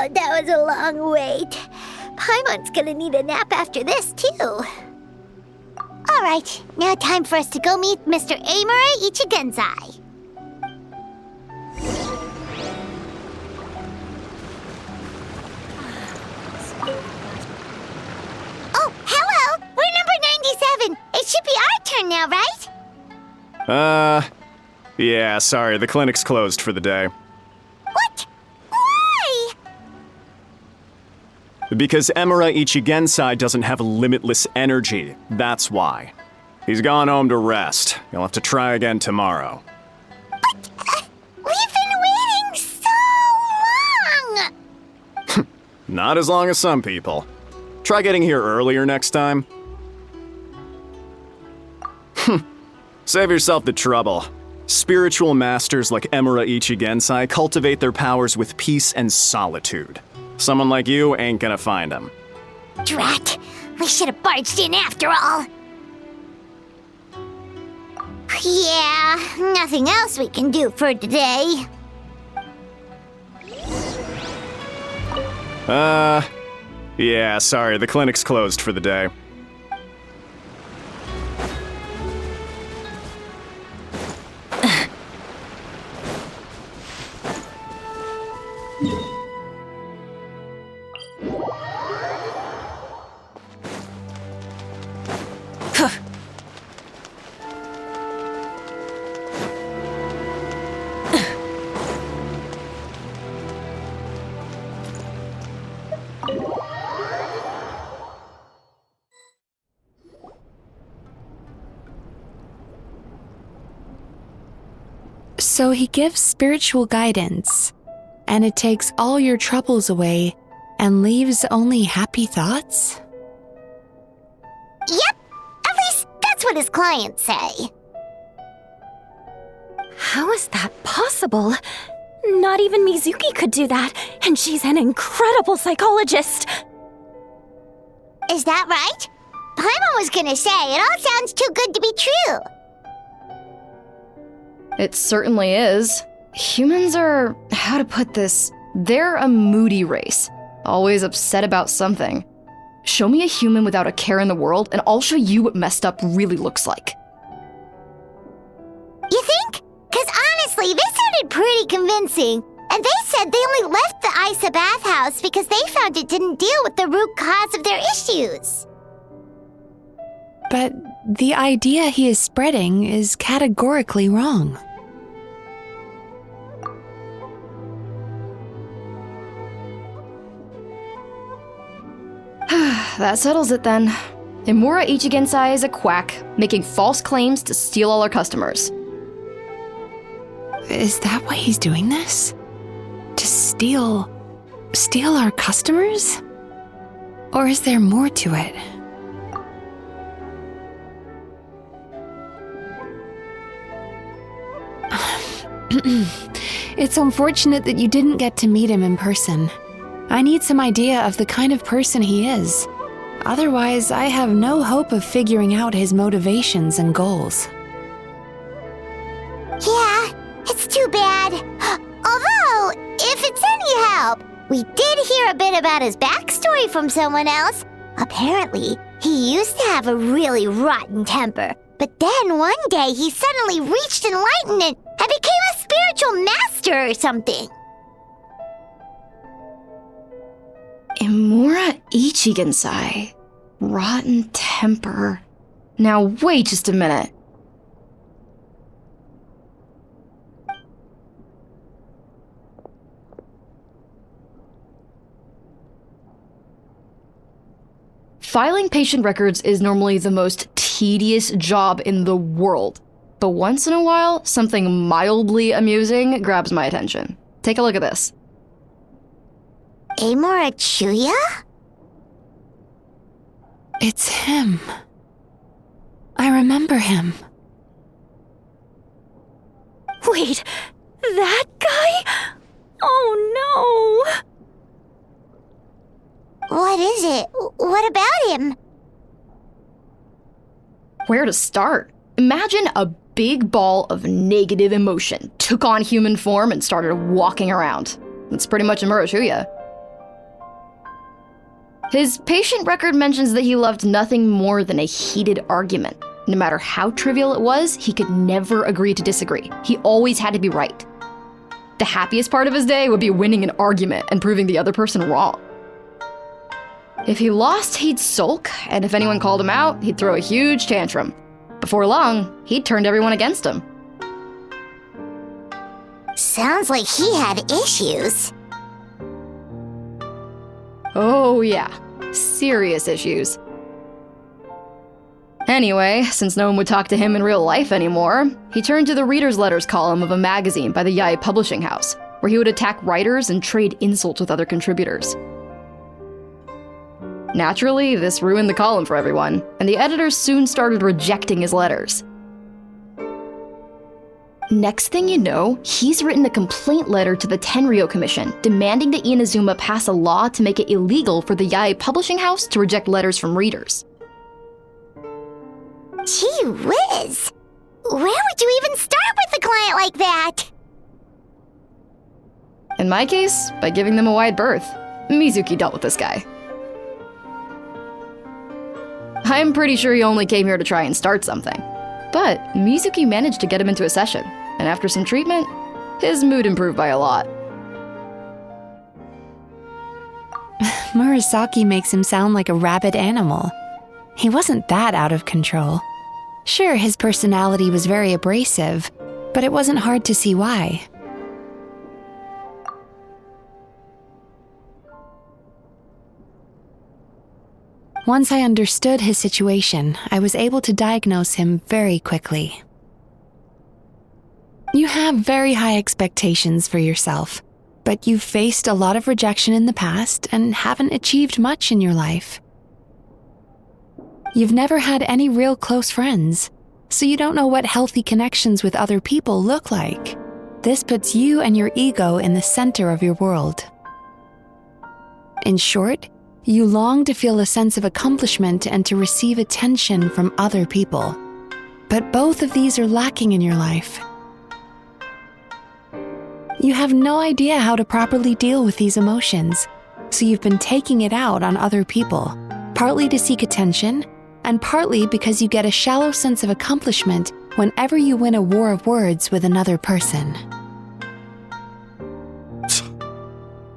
That was a long wait. Paimon's gonna need a nap after this, too. Alright, now time for us to go meet Mr. Imura Ichigensai. Oh, hello! We're number 97! It should be our turn now, right? Yeah, sorry, the clinic's closed for the day. What? Why? Because Imura Ichigensai doesn't have limitless energy, that's why. He's gone home to rest. You'll have to try again tomorrow. We've been waiting so long! Not as long as some people. Try getting here earlier next time. Save yourself the trouble. Spiritual masters like Emura Ichigensai cultivate their powers with peace and solitude. Someone like you ain't gonna find them. Drat! We should have barged in after all! Yeah, nothing else we can do for today. Yeah, sorry, the clinic's closed for the day. So he gives spiritual guidance, and it takes all your troubles away and leaves only happy thoughts? Yep, at least that's what his clients say. How is that possible? Not even Mizuki could do that, and she's an incredible psychologist. Is that right? Paimon was gonna say it all sounds too good to be true. It certainly is. Humans are, how to put this, they're a moody race, always upset about something. Show me a human without a care in the world, and I'll show you what messed up really looks like. You think? Because honestly, they sounded pretty convincing. And they said they only left the Isa bathhouse because they found it didn't deal with the root cause of their issues. But the idea he is spreading is categorically wrong. That settles it then. Emura Ichigensai is a quack, making false claims to steal all our customers. Is that why he's doing this? To steal our customers? Or is there more to it? It's unfortunate that you didn't get to meet him in person. I need some idea of the kind of person he is. Otherwise, I have no hope of figuring out his motivations and goals. Yeah, it's too bad. Although, if it's any help, we did hear a bit about his backstory from someone else. Apparently, he used to have a really rotten temper. But then one day he suddenly reached enlightenment and became a spiritual master or something. Emura Ichigensai. Rotten temper. Now wait just a minute. Filing patient records is normally the most tedious job in the world. But once in a while, something mildly amusing grabs my attention. Take a look at this. Emura Chuya? It's him. I remember him. Wait, that guy? Oh no! What is it? What about him? Where to start? Imagine a big ball of negative emotion took on human form and started walking around. That's pretty much Emura Chuya. His patient record mentions that he loved nothing more than a heated argument. No matter how trivial it was, he could never agree to disagree. He always had to be right. The happiest part of his day would be winning an argument and proving the other person wrong. If he lost, he'd sulk, and if anyone called him out, he'd throw a huge tantrum. Before long, he'd turned everyone against him. Sounds like he had issues. Oh yeah, serious issues. Anyway, since no one would talk to him in real life anymore, he turned to the reader's letters column of a magazine by the Yae Publishing House, where he would attack writers and trade insults with other contributors. Naturally, this ruined the column for everyone, and the editors soon started rejecting his letters. Next thing you know, he's written a complaint letter to the Tenryou Commission, demanding that Inazuma pass a law to make it illegal for the Yae Publishing House to reject letters from readers. Gee whiz! Where would you even start with a client like that? In my case, by giving them a wide berth. Mizuki dealt with this guy. I'm pretty sure he only came here to try and start something. But Mizuki managed to get him into a session, and after some treatment, his mood improved by a lot. Murasaki makes him sound like a rabid animal. He wasn't that out of control. Sure, his personality was very abrasive, but it wasn't hard to see why. Once I understood his situation, I was able to diagnose him very quickly. You have very high expectations for yourself, but you've faced a lot of rejection in the past and haven't achieved much in your life. You've never had any real close friends, so you don't know what healthy connections with other people look like. This puts you and your ego in the center of your world. In short, you long to feel a sense of accomplishment and to receive attention from other people. But both of these are lacking in your life. You have no idea how to properly deal with these emotions, so you've been taking it out on other people, partly to seek attention, and partly because you get a shallow sense of accomplishment whenever you win a war of words with another person.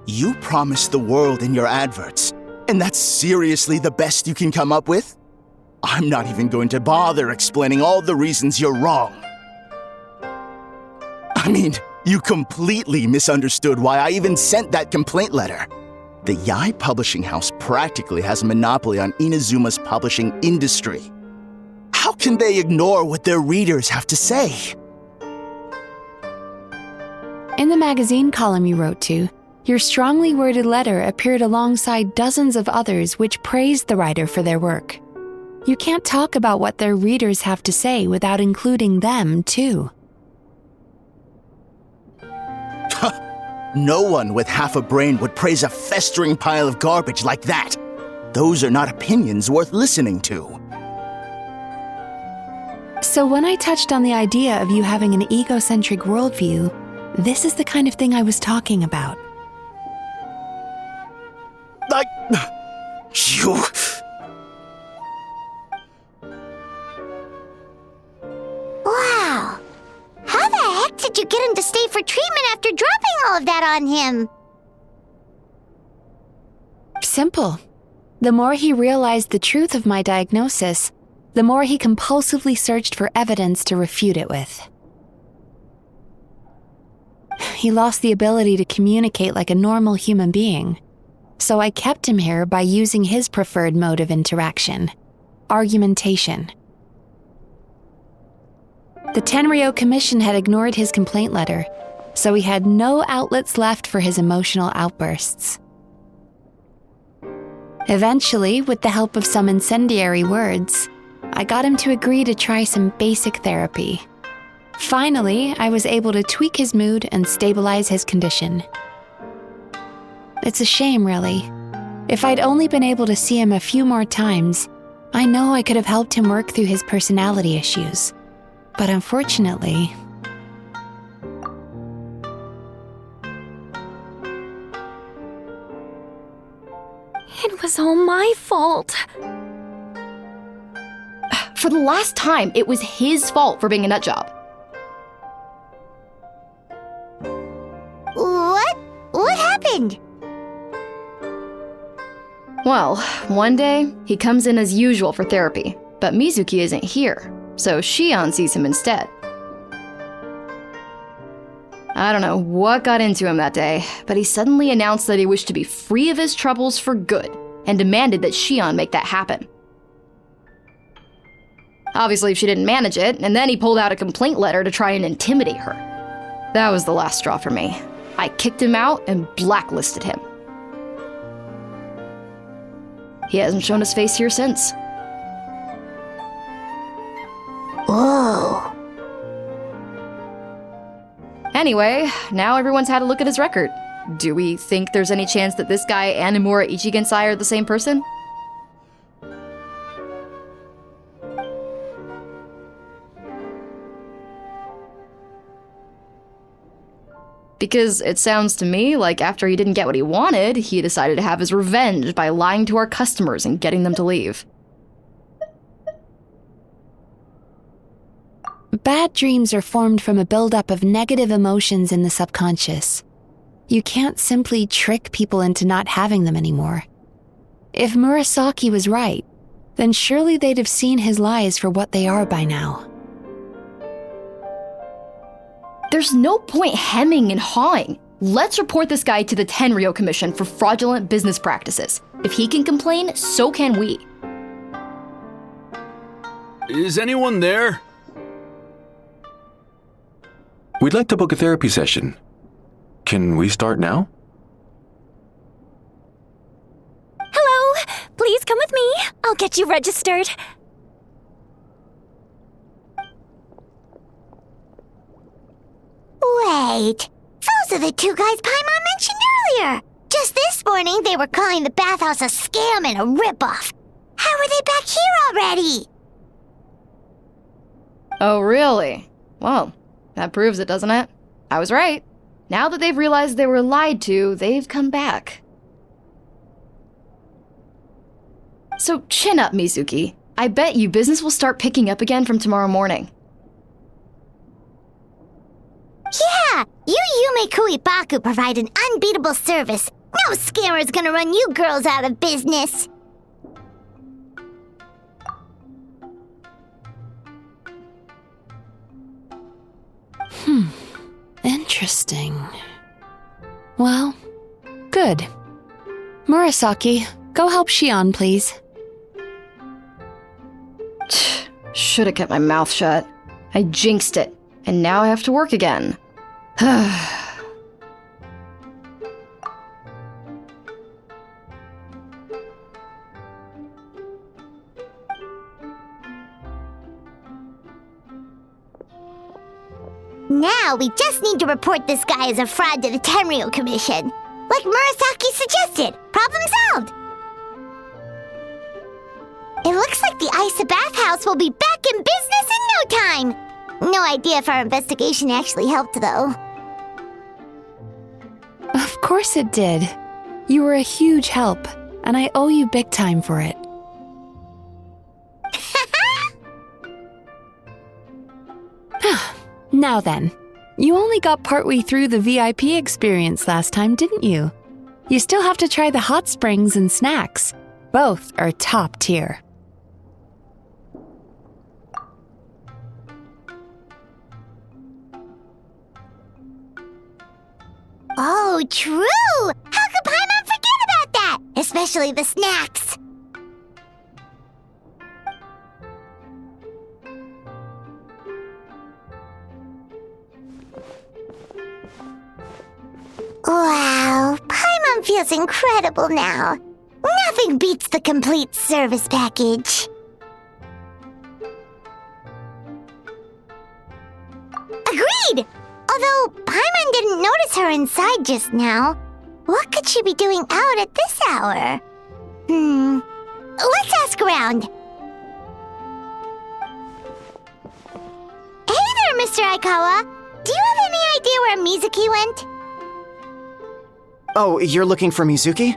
You promised the world in your adverts, and that's seriously the best you can come up with? I'm not even going to bother explaining all the reasons you're wrong. I mean, you completely misunderstood why I even sent that complaint letter. The Yae Publishing House practically has a monopoly on Inazuma's publishing industry. How can they ignore what their readers have to say? In the magazine column you wrote to, your strongly worded letter appeared alongside dozens of others which praised the writer for their work. You can't talk about what their readers have to say without including them, too. No one with half a brain would praise a festering pile of garbage like that. Those are not opinions worth listening to. So when I touched on the idea of you having an egocentric worldview, this is the kind of thing I was talking about. You... Wow. How the heck did you get him to stay for treatment after dropping all of that on him? Simple. The more he realized the truth of my diagnosis, the more he compulsively searched for evidence to refute it with. He lost the ability to communicate like a normal human being, so I kept him here by using his preferred mode of interaction, argumentation. The Tenryou Commission had ignored his complaint letter, so he had no outlets left for his emotional outbursts. Eventually, with the help of some incendiary words, I got him to agree to try some basic therapy. Finally, I was able to tweak his mood and stabilize his condition. It's a shame, really. If I'd only been able to see him a few more times, I know I could have helped him work through his personality issues. But unfortunately... It was all my fault. For the last time, it was his fault for being a nutjob. What happened? Well, one day, he comes in as usual for therapy, but Mizuki isn't here, so Shion sees him instead. I don't know what got into him that day, but he suddenly announced that he wished to be free of his troubles for good, and demanded that Shion make that happen. Obviously, she didn't manage it, and then he pulled out a complaint letter to try and intimidate her. That was the last straw for me. I kicked him out and blacklisted him. He hasn't shown his face here since. Whoa. Anyway, now everyone's had a look at his record. Do we think there's any chance that this guy and Imura Ichigensai are the same person? Because it sounds to me like after he didn't get what he wanted, he decided to have his revenge by lying to our customers and getting them to leave. Bad dreams are formed from a buildup of negative emotions in the subconscious. You can't simply trick people into not having them anymore. If Murasaki was right, then surely they'd have seen his lies for what they are by now. There's no point hemming and hawing. Let's report this guy to the Tenryo Commission for fraudulent business practices. If he can complain, so can we. Is anyone there? We'd like to book a therapy session. Can we start now? Hello, please come with me. I'll get you registered. Wait, those are the two guys Paimon mentioned earlier. Just this morning, they were calling the bathhouse a scam and a ripoff. How are they back here already? Oh, really? Well, that proves it, doesn't it? I was right. Now that they've realized they were lied to, they've come back. So chin up, Mizuki. I bet you business will start picking up again from tomorrow morning. Yeah, you Yumekui-baku provide an unbeatable service. No scammer's gonna run you girls out of business. Interesting. Well, good. Murasaki, go help Shion, please. Should've kept my mouth shut. I jinxed it, and now I have to work again. Now we just need to report this guy as a fraud to the Tenryo Commission. Like Murasaki suggested. Problem solved. It looks like the Isa bathhouse will be back in business in no time. No idea if our investigation actually helped, though. Of course it did. You were a huge help, and I owe you big time for it. Now then, you only got partway through the VIP experience last time, didn't you? You still have to try the hot springs and snacks. Both are top tier. Oh, true! How could Paimon forget about that? Especially the snacks. Wow, Paimon feels incredible now. Nothing beats the complete service package. Agreed! Although Paimon didn't notice her inside just now. What could she be doing out at this hour? Let's ask around. Hey there, Mr. Aikawa. Do you have any idea where Mizuki went? Oh, you're looking for Mizuki?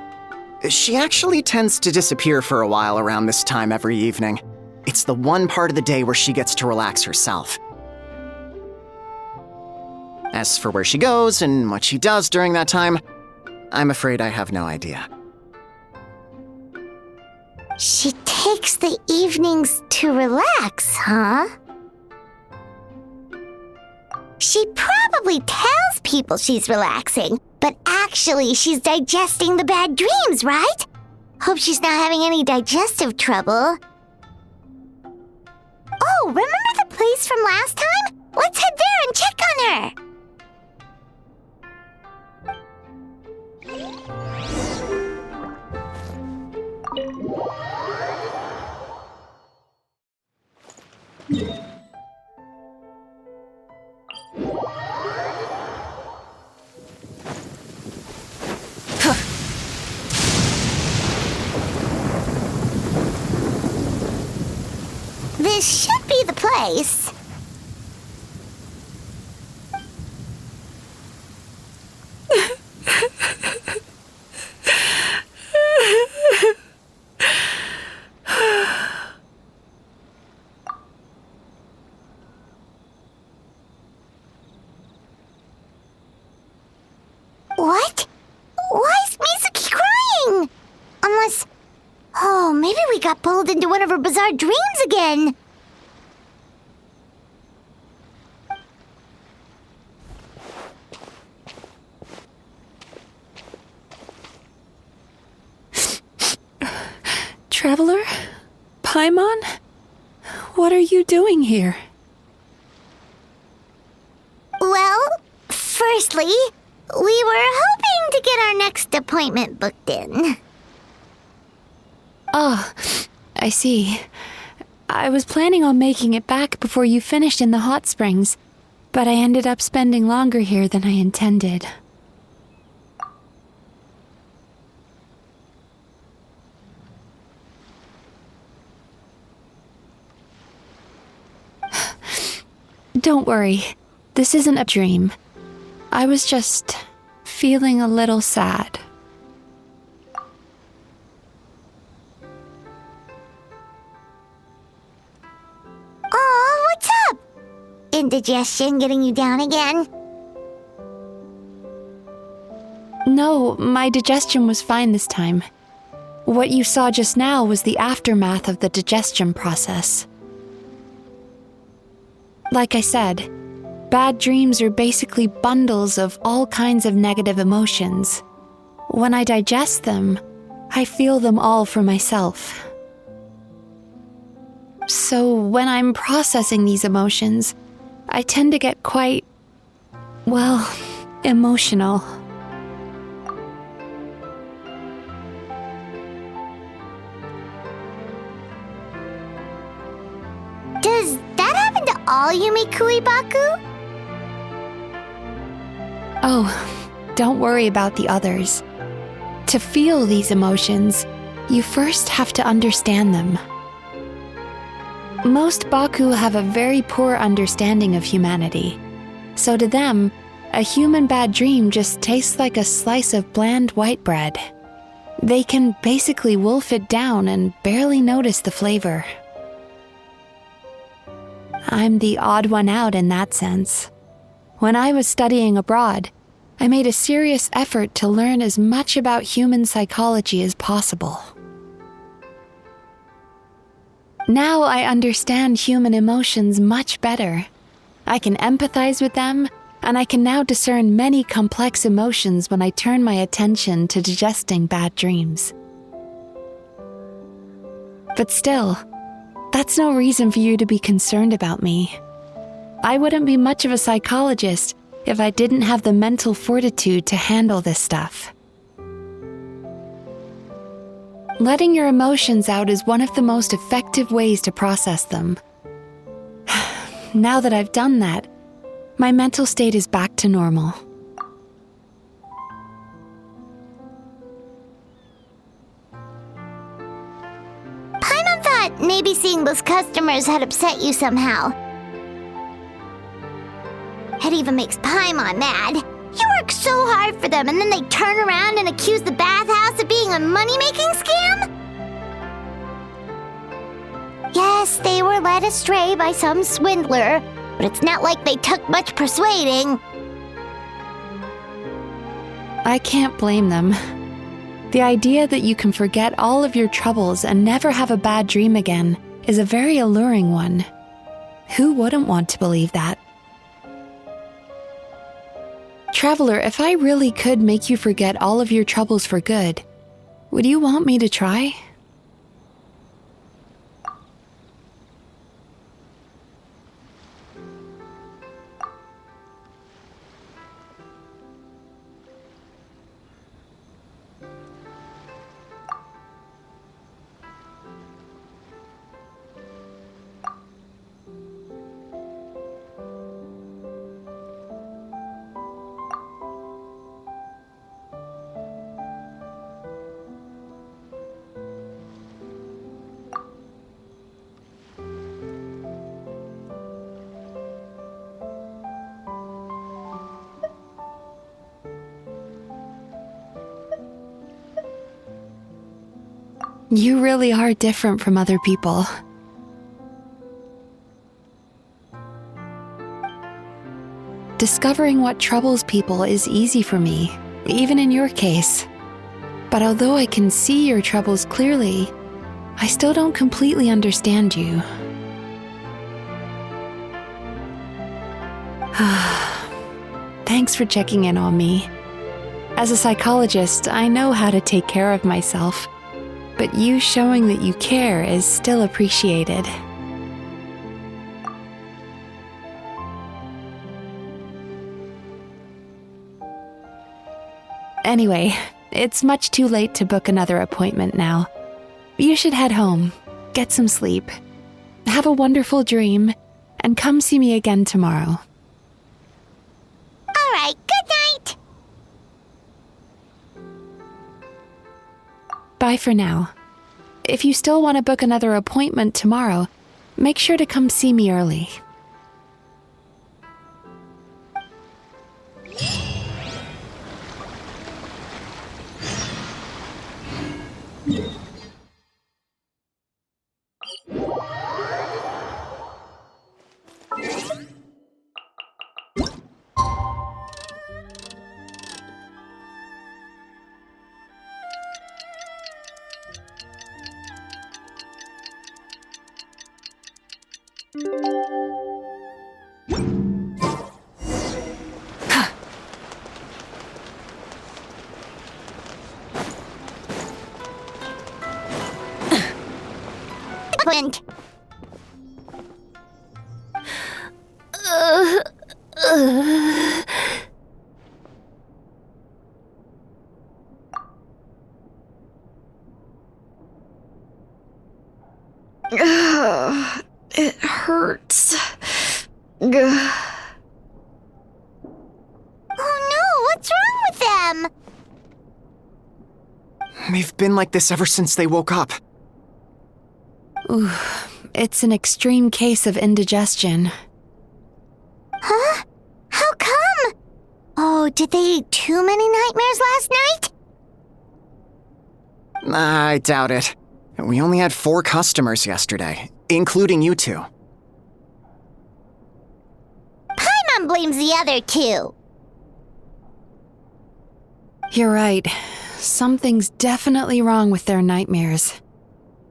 She actually tends to disappear for a while around this time every evening. It's the one part of the day where she gets to relax herself. As for where she goes and what she does during that time, I'm afraid I have no idea. She takes the evenings to relax, huh? She probably tells people she's relaxing, but actually she's digesting the bad dreams, right? Hope she's not having any digestive trouble. Oh, remember the place from last time? Let's head there and check on her. This should be the place. What? Why is Mizuki crying? Unless... Oh, maybe we got pulled into one of her bizarre dreams again. Traveler? Paimon? What are you doing here? Well, firstly, we were hoping to get our next appointment booked in. Oh, I see. I was planning on making it back before you finished in the hot springs, but I ended up spending longer here than I intended. Don't worry, this isn't a dream. I was just feeling a little sad. Aw, what's up? Indigestion getting you down again? No, my digestion was fine this time. What you saw just now was the aftermath of the digestion process. Like I said, bad dreams are basically bundles of all kinds of negative emotions. When I digest them, I feel them all for myself. So when I'm processing these emotions, I tend to get quite, well, emotional. Does that happen to all Yumekui-baku? Oh, don't worry about the others. To feel these emotions, you first have to understand them. Most Baku have a very poor understanding of humanity, so to them, a human bad dream just tastes like a slice of bland white bread. They can basically wolf it down and barely notice the flavor. I'm the odd one out in that sense. When I was studying abroad, I made a serious effort to learn as much about human psychology as possible. Now I understand human emotions much better. I can empathize with them, and I can now discern many complex emotions when I turn my attention to digesting bad dreams. But still, that's no reason for you to be concerned about me. I wouldn't be much of a psychologist if I didn't have the mental fortitude to handle this stuff. Letting your emotions out is one of the most effective ways to process them. Now that I've done that, my mental state is back to normal. Paimon thought maybe seeing those customers had upset you somehow. It even makes Paimon mad. You work so hard for them and then they turn around and accuse the bathhouse of being a money-making scam? Yes, they were led astray by some swindler, but it's not like they took much persuading. I can't blame them. The idea that you can forget all of your troubles and never have a bad dream again is a very alluring one. Who wouldn't want to believe that? Traveler, if I really could make you forget all of your troubles for good, would you want me to try? You really are different from other people. Discovering what troubles people is easy for me, even in your case. But although I can see your troubles clearly, I still don't completely understand you. Thanks for checking in on me. As a psychologist, I know how to take care of myself, but you showing that you care is still appreciated. Anyway, it's much too late to book another appointment now. You should head home, get some sleep, have a wonderful dream, and come see me again tomorrow. All right, good night. Bye for now. If you still want to book another appointment tomorrow, make sure to come see me early. Wind. It hurts. Oh no, what's wrong with them? They've been like this ever since they woke up. Ooh, it's an extreme case of indigestion. Huh? How come? Oh, did they eat too many nightmares last night? I doubt it. We only had 4 customers yesterday, including you two. Paimon blames the other 2. You're right. Something's definitely wrong with their nightmares.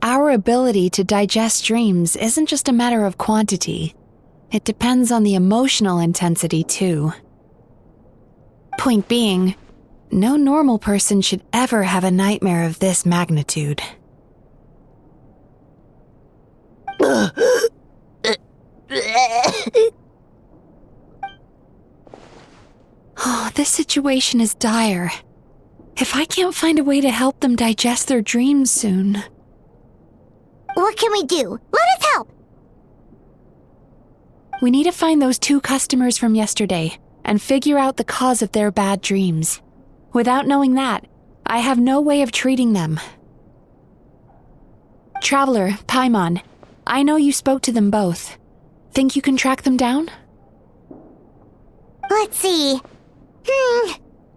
Our ability to digest dreams isn't just a matter of quantity. It depends on the emotional intensity, too. Point being, no normal person should ever have a nightmare of this magnitude. Oh, this situation is dire. If I can't find a way to help them digest their dreams soon... What can we do? Let us help! We need to find those 2 customers from yesterday and figure out the cause of their bad dreams. Without knowing that, I have no way of treating them. Traveler, Paimon, I know you spoke to them both. Think you can track them down? Let's see.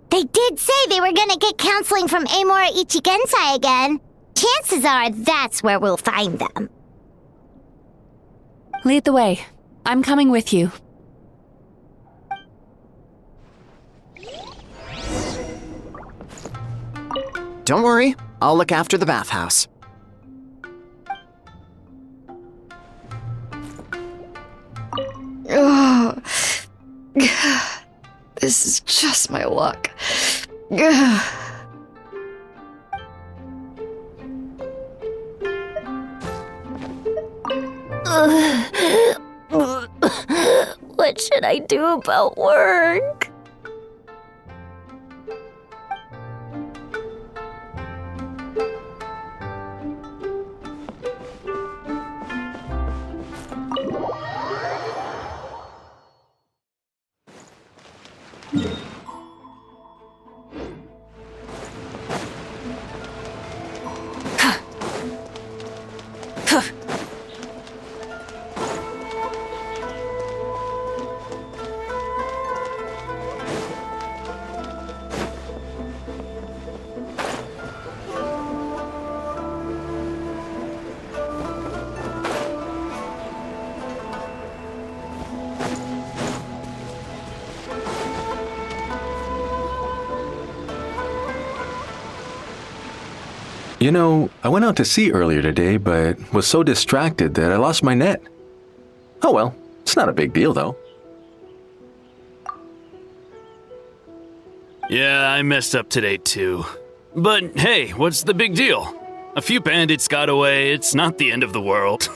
They did say they were gonna get counseling from Amora Ichigensai again. Chances are that's where we'll find them. Lead the way. I'm coming with you. Don't worry, I'll look after the bathhouse. Ugh. This is just my luck. What should I do about work? You know, I went out to sea earlier today, but was so distracted that I lost my net. Oh well, it's not a big deal though. Yeah, I messed up today too. But hey, what's the big deal? A few bandits got away, it's not the end of the world.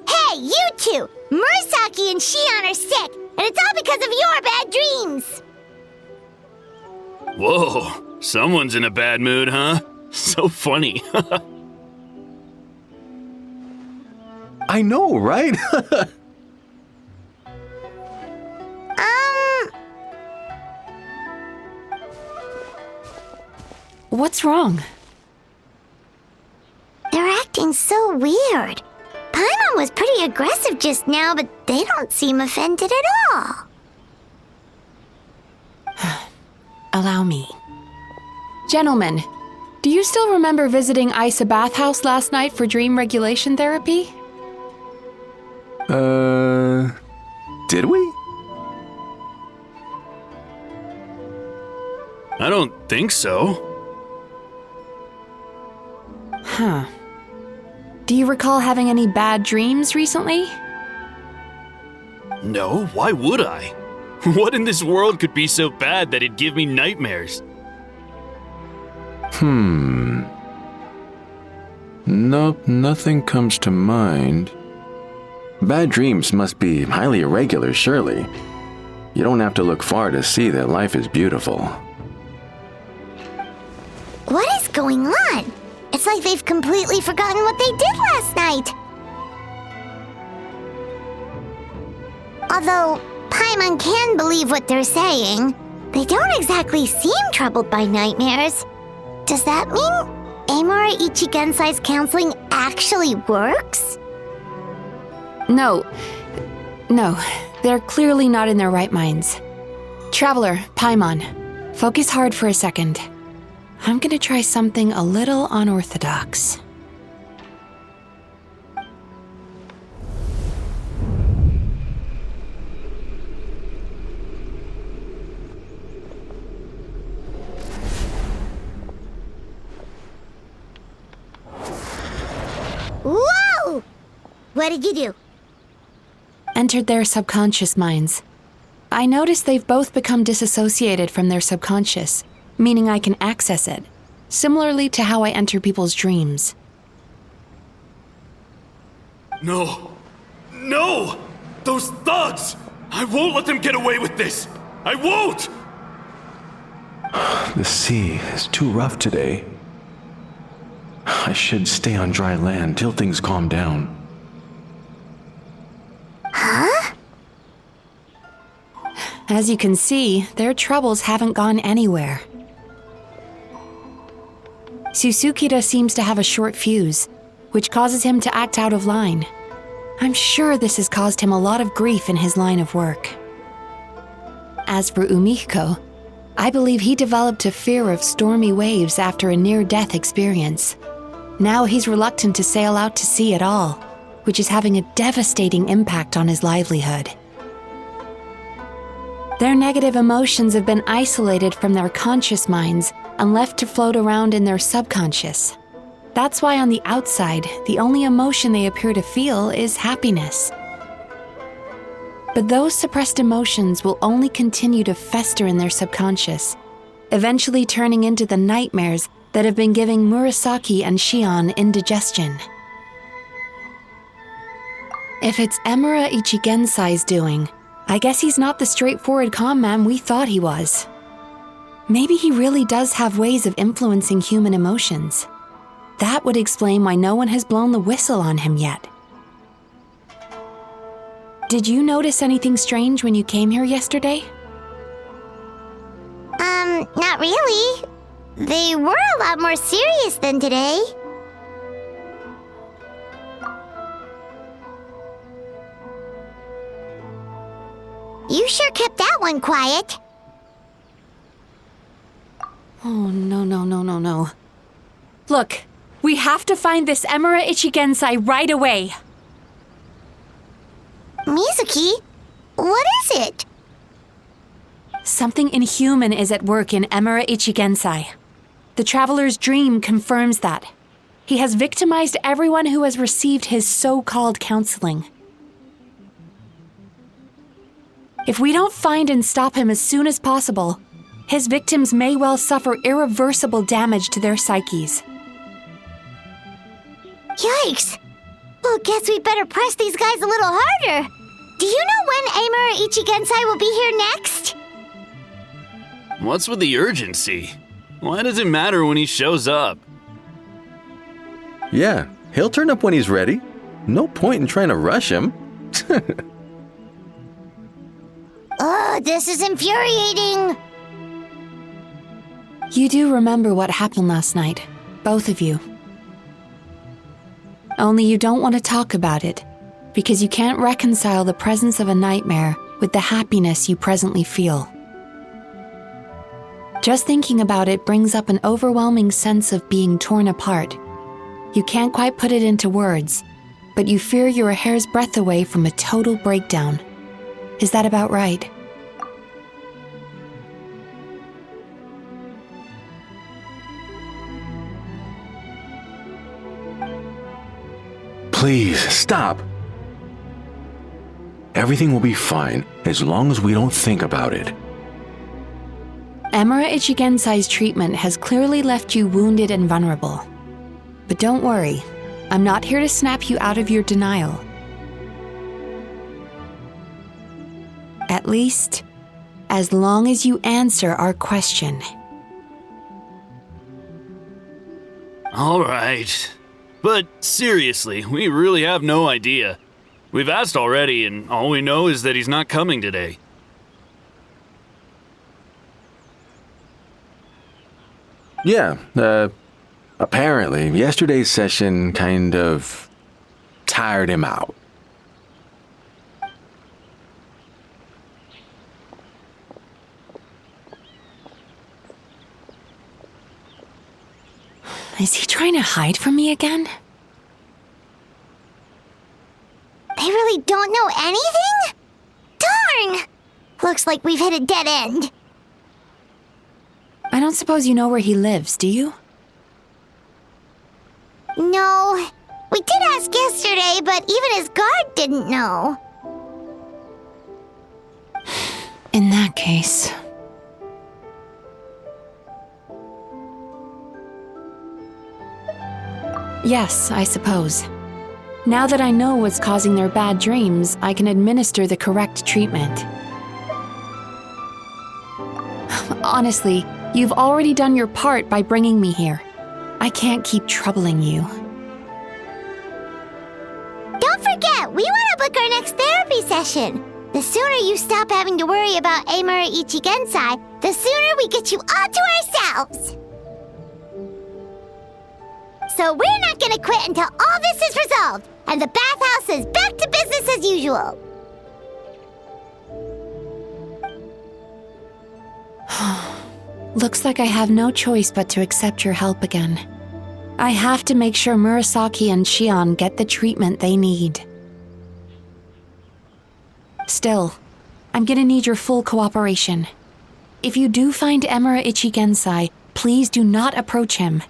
Hey, you two! Murasaki and Shion are sick, and it's all because of your bad dreams! Whoa, someone's in a bad mood, huh? So funny. I know, right? What's wrong? They're acting so weird. Paimon was pretty aggressive just now, but they don't seem offended at all. Allow me. Gentlemen, do you still remember visiting Isa Bathhouse last night for dream regulation therapy? Did we? I don't think so. Huh. Do you recall having any bad dreams recently? No, why would I? What in this world could be so bad that it'd give me nightmares? Nope, nothing comes to mind. Bad dreams must be highly irregular, surely. You don't have to look far to see that life is beautiful. What is going on? It's like they've completely forgotten what they did last night. Although Paimon can believe what they're saying, they don't exactly seem troubled by nightmares. Does that mean Amura Ichigensai's counseling actually works? No, they're clearly not in their right minds. Traveler, Paimon, focus hard for a second. I'm gonna try something a little unorthodox. Whoa! What did you do? Entered their subconscious minds. I noticed they've both become disassociated from their subconscious, meaning I can access it, similarly to how I enter people's dreams. No! No! Those thugs! I won't let them get away with this! I won't! The sea is too rough today. I should stay on dry land till things calm down. Huh? As you can see, their troubles haven't gone anywhere. Susukida seems to have a short fuse, which causes him to act out of line. I'm sure this has caused him a lot of grief in his line of work. As for Umihiko, I believe he developed a fear of stormy waves after a near-death experience. Now he's reluctant to sail out to sea at all, which is having a devastating impact on his livelihood. Their negative emotions have been isolated from their conscious minds and left to float around in their subconscious. That's why on the outside, the only emotion they appear to feel is happiness. But those suppressed emotions will only continue to fester in their subconscious, eventually turning into the nightmares that have been giving Murasaki and Shion indigestion. If it's Emura Ichigensai's doing, I guess he's not the straightforward calm man we thought he was. Maybe he really does have ways of influencing human emotions. That would explain why no one has blown the whistle on him yet. Did you notice anything strange when you came here yesterday? Not really. They were a lot more serious than today. You sure kept that one quiet. Oh, no. Look, we have to find this Emura Ichigensai right away. Mizuki, what is it? Something inhuman is at work in Emura Ichigensai. The Traveler's dream confirms that. He has victimized everyone who has received his so-called counseling. If we don't find and stop him as soon as possible, his victims may well suffer irreversible damage to their psyches. Yikes! Well, guess we better press these guys a little harder. Do you know when Amura Ichigensai will be here next? What's with the urgency? Why does it matter when he shows up? Yeah, he'll turn up when he's ready. No point in trying to rush him. Ugh, this is infuriating. You do remember what happened last night, both of you. Only you don't want to talk about it, because you can't reconcile the presence of a nightmare with the happiness you presently feel. Just thinking about it brings up an overwhelming sense of being torn apart. You can't quite put it into words, but you fear you're a hair's breadth away from a total breakdown. Is that about right? Please, stop. Everything will be fine as long as we don't think about it. Amura Ichigensai's treatment has clearly left you wounded and vulnerable. But don't worry, I'm not here to snap you out of your denial. At least, as long as you answer our question. All right. But seriously, we really have no idea. We've asked already, and all we know is that he's not coming today. Yeah, apparently, yesterday's session kind of tired him out. Is he trying to hide from me again? They really don't know anything? Darn! Looks like we've hit a dead end. I don't suppose you know where he lives, do you? No. We did ask yesterday, but even his guard didn't know. In that case... Yes, I suppose. Now that I know what's causing their bad dreams, I can administer the correct treatment. Honestly, you've already done your part by bringing me here. I can't keep troubling you. Don't forget, we want to book our next therapy session. The sooner you stop having to worry about Amura Ichigensai, the sooner we get you all to ourselves. So we're not gonna quit until all this is resolved, and the bathhouse is back to business as usual. Looks like I have no choice but to accept your help again. I have to make sure Murasaki and Shion get the treatment they need. Still, I'm gonna need your full cooperation. If you do find Amura Ichigensai, please do not approach him.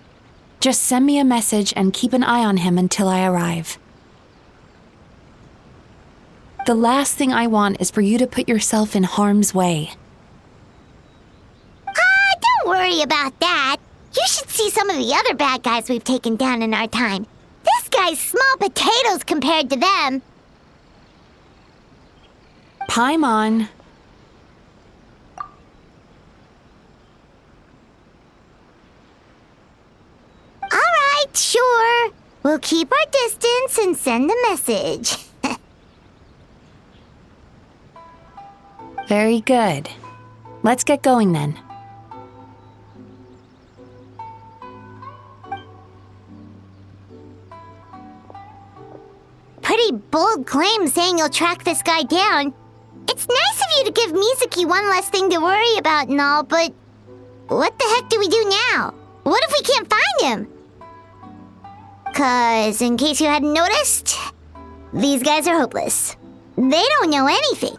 Just send me a message and keep an eye on him until I arrive. The last thing I want is for you to put yourself in harm's way. Don't worry about that. You should see some of the other bad guys we've taken down in our time. This guy's small potatoes compared to them. Paimon. Alright, sure. We'll keep our distance and send a message. Very good. Let's get going then. Pretty bold claim saying you'll track this guy down. It's nice of you to give Mizuki one less thing to worry about and all, but what the heck do we do now? What if we can't find him? 'Cause, in case you hadn't noticed, these guys are hopeless. They don't know anything.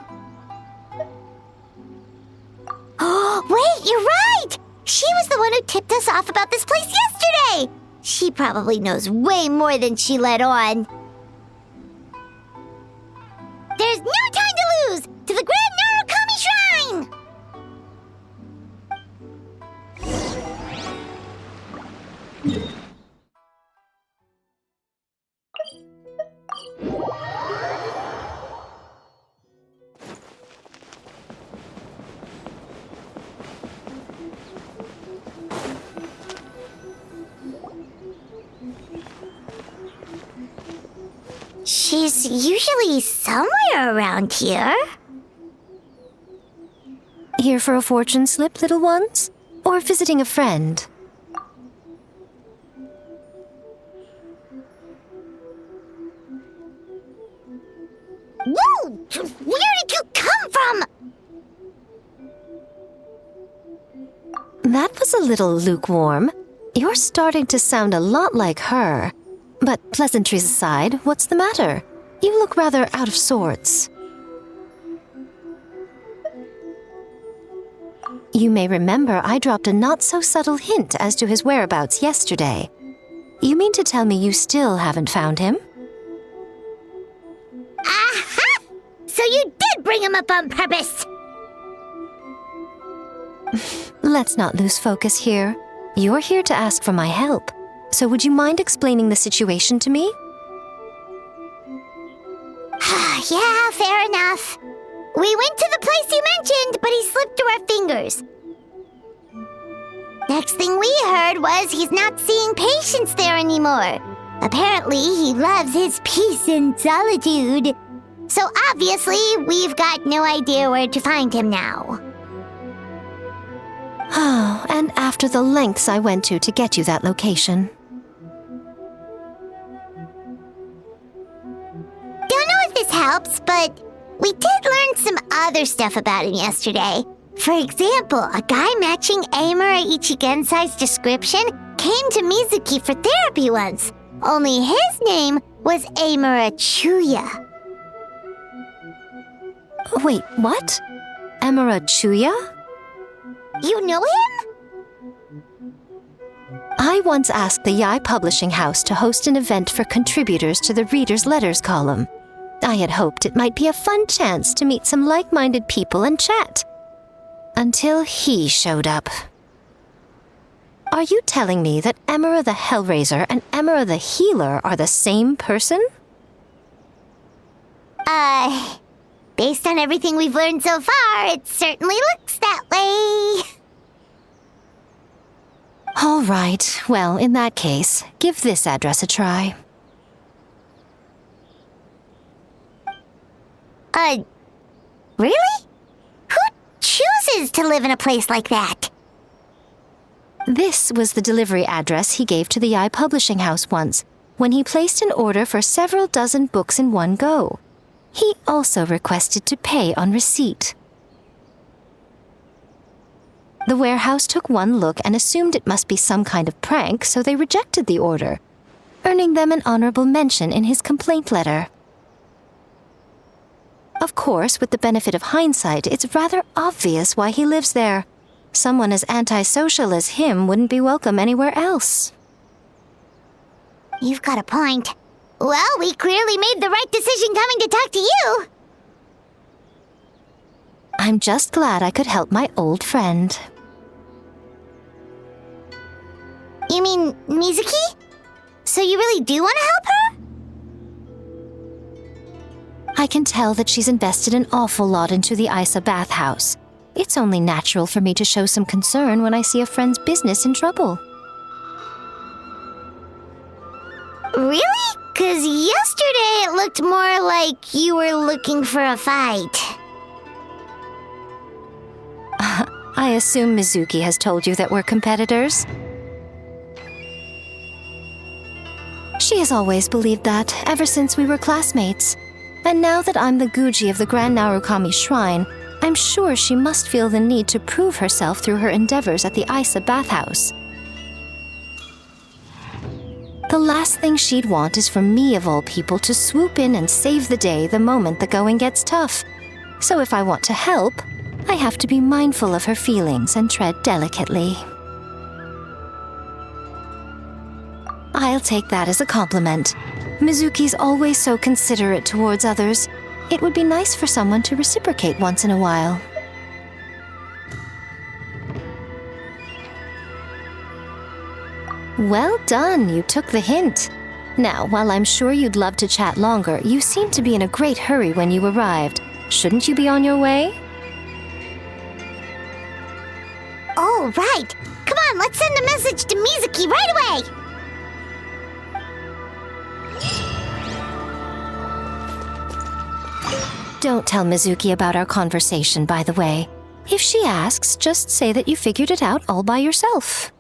Oh, wait, you're right! She was the one who tipped us off about this place yesterday! She probably knows way more than she let on. There's no time to lose! To the Grand Narukami Shrine! She's usually somewhere around here. Here for a fortune slip, little ones? Or visiting a friend? Whoa! Where did you come from? That was a little lukewarm. You're starting to sound a lot like her. But pleasantries aside, what's the matter? You look rather out of sorts. You may remember I dropped a not-so-subtle hint as to his whereabouts yesterday. You mean to tell me you still haven't found him? Aha! So you did bring him up on purpose! Let's not lose focus here. You're here to ask for my help. So would you mind explaining the situation to me? Yeah, fair enough. We went to the place you mentioned, but he slipped through our fingers. Next thing we heard was he's not seeing patients there anymore. Apparently, he loves his peace and solitude. So obviously, we've got no idea where to find him now. Oh, and after the lengths I went to get you that location. Don't know if this helps, but we did learn some other stuff about him yesterday. For example, a guy matching Amura Ichigensai's description came to Mizuki for therapy once. Only his name was Amura Chuya. Wait, what? Amura Chuya? You know him? I once asked the Yai Publishing House to host an event for contributors to the Reader's Letters column. I had hoped it might be a fun chance to meet some like-minded people and chat. Until he showed up. Are you telling me that Amura the Hellraiser and Amura the Healer are the same person? Based on everything we've learned so far, it certainly looks that way. All right, well, in that case, give this address a try. Really? Who chooses to live in a place like that? This was the delivery address he gave to the Yai Publishing House once, when he placed an order for several dozen books in one go. He also requested to pay on receipt. The warehouse took one look and assumed it must be some kind of prank, so they rejected the order, earning them an honorable mention in his complaint letter. Of course, with the benefit of hindsight, it's rather obvious why he lives there. Someone as antisocial as him wouldn't be welcome anywhere else. You've got a point. Well, we clearly made the right decision coming to talk to you. I'm just glad I could help my old friend. You mean Mizuki? So you really do want to help her? I can tell that she's invested an awful lot into the Isa bathhouse. It's only natural for me to show some concern when I see a friend's business in trouble. Really? 'Cause yesterday it looked more like you were looking for a fight. I assume Mizuki has told you that we're competitors? She has always believed that, ever since we were classmates. And now that I'm the Guji of the Grand Narukami Shrine, I'm sure she must feel the need to prove herself through her endeavors at the Isa bathhouse. The last thing she'd want is for me, of all people, to swoop in and save the day the moment the going gets tough. So if I want to help, I have to be mindful of her feelings and tread delicately. I'll take that as a compliment. Mizuki's always so considerate towards others. It would be nice for someone to reciprocate once in a while. Well done, you took the hint. Now, while I'm sure you'd love to chat longer, you seemed to be in a great hurry when you arrived. Shouldn't you be on your way? Oh, right. Come on, let's send a message to Mizuki right away. Don't tell Mizuki about our conversation, by the way. If she asks, just say that you figured it out all by yourself.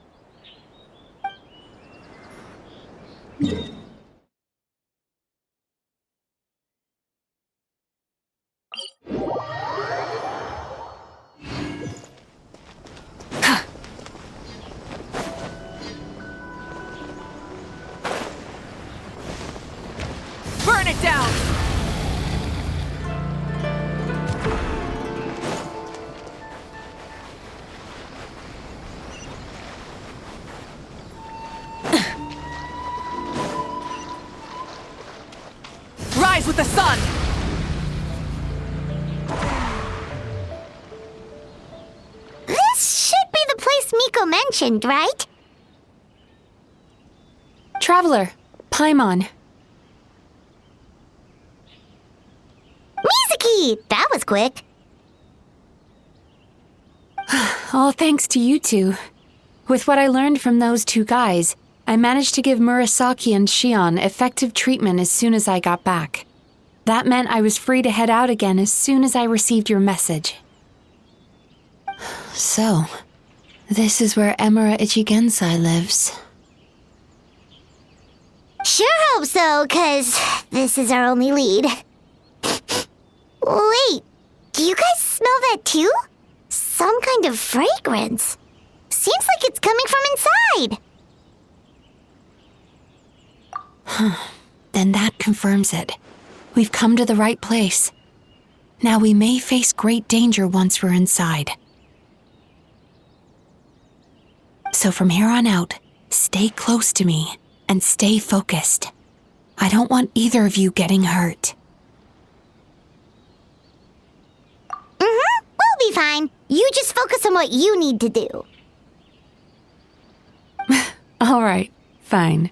Burn it down! Rise with the sun! This should be the place Miko mentioned, right? Traveler, Paimon. Mizuki! That was quick. All thanks to you two. With what I learned from those two guys, I managed to give Murasaki and Shion effective treatment as soon as I got back. That meant I was free to head out again as soon as I received your message. So, this is where Emura Ichigensai lives. Sure hope so, 'cause this is our only lead. Wait, do you guys smell that too? Some kind of fragrance. Seems like it's coming from inside. Then that confirms it. We've come to the right place. Now we may face great danger once we're inside. So from here on out, stay close to me and stay focused. I don't want either of you getting hurt. We'll be fine. You just focus on what you need to do. All right, fine.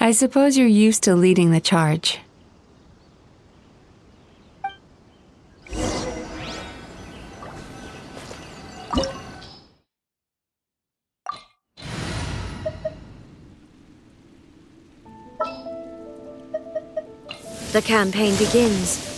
I suppose you're used to leading the charge. The campaign begins.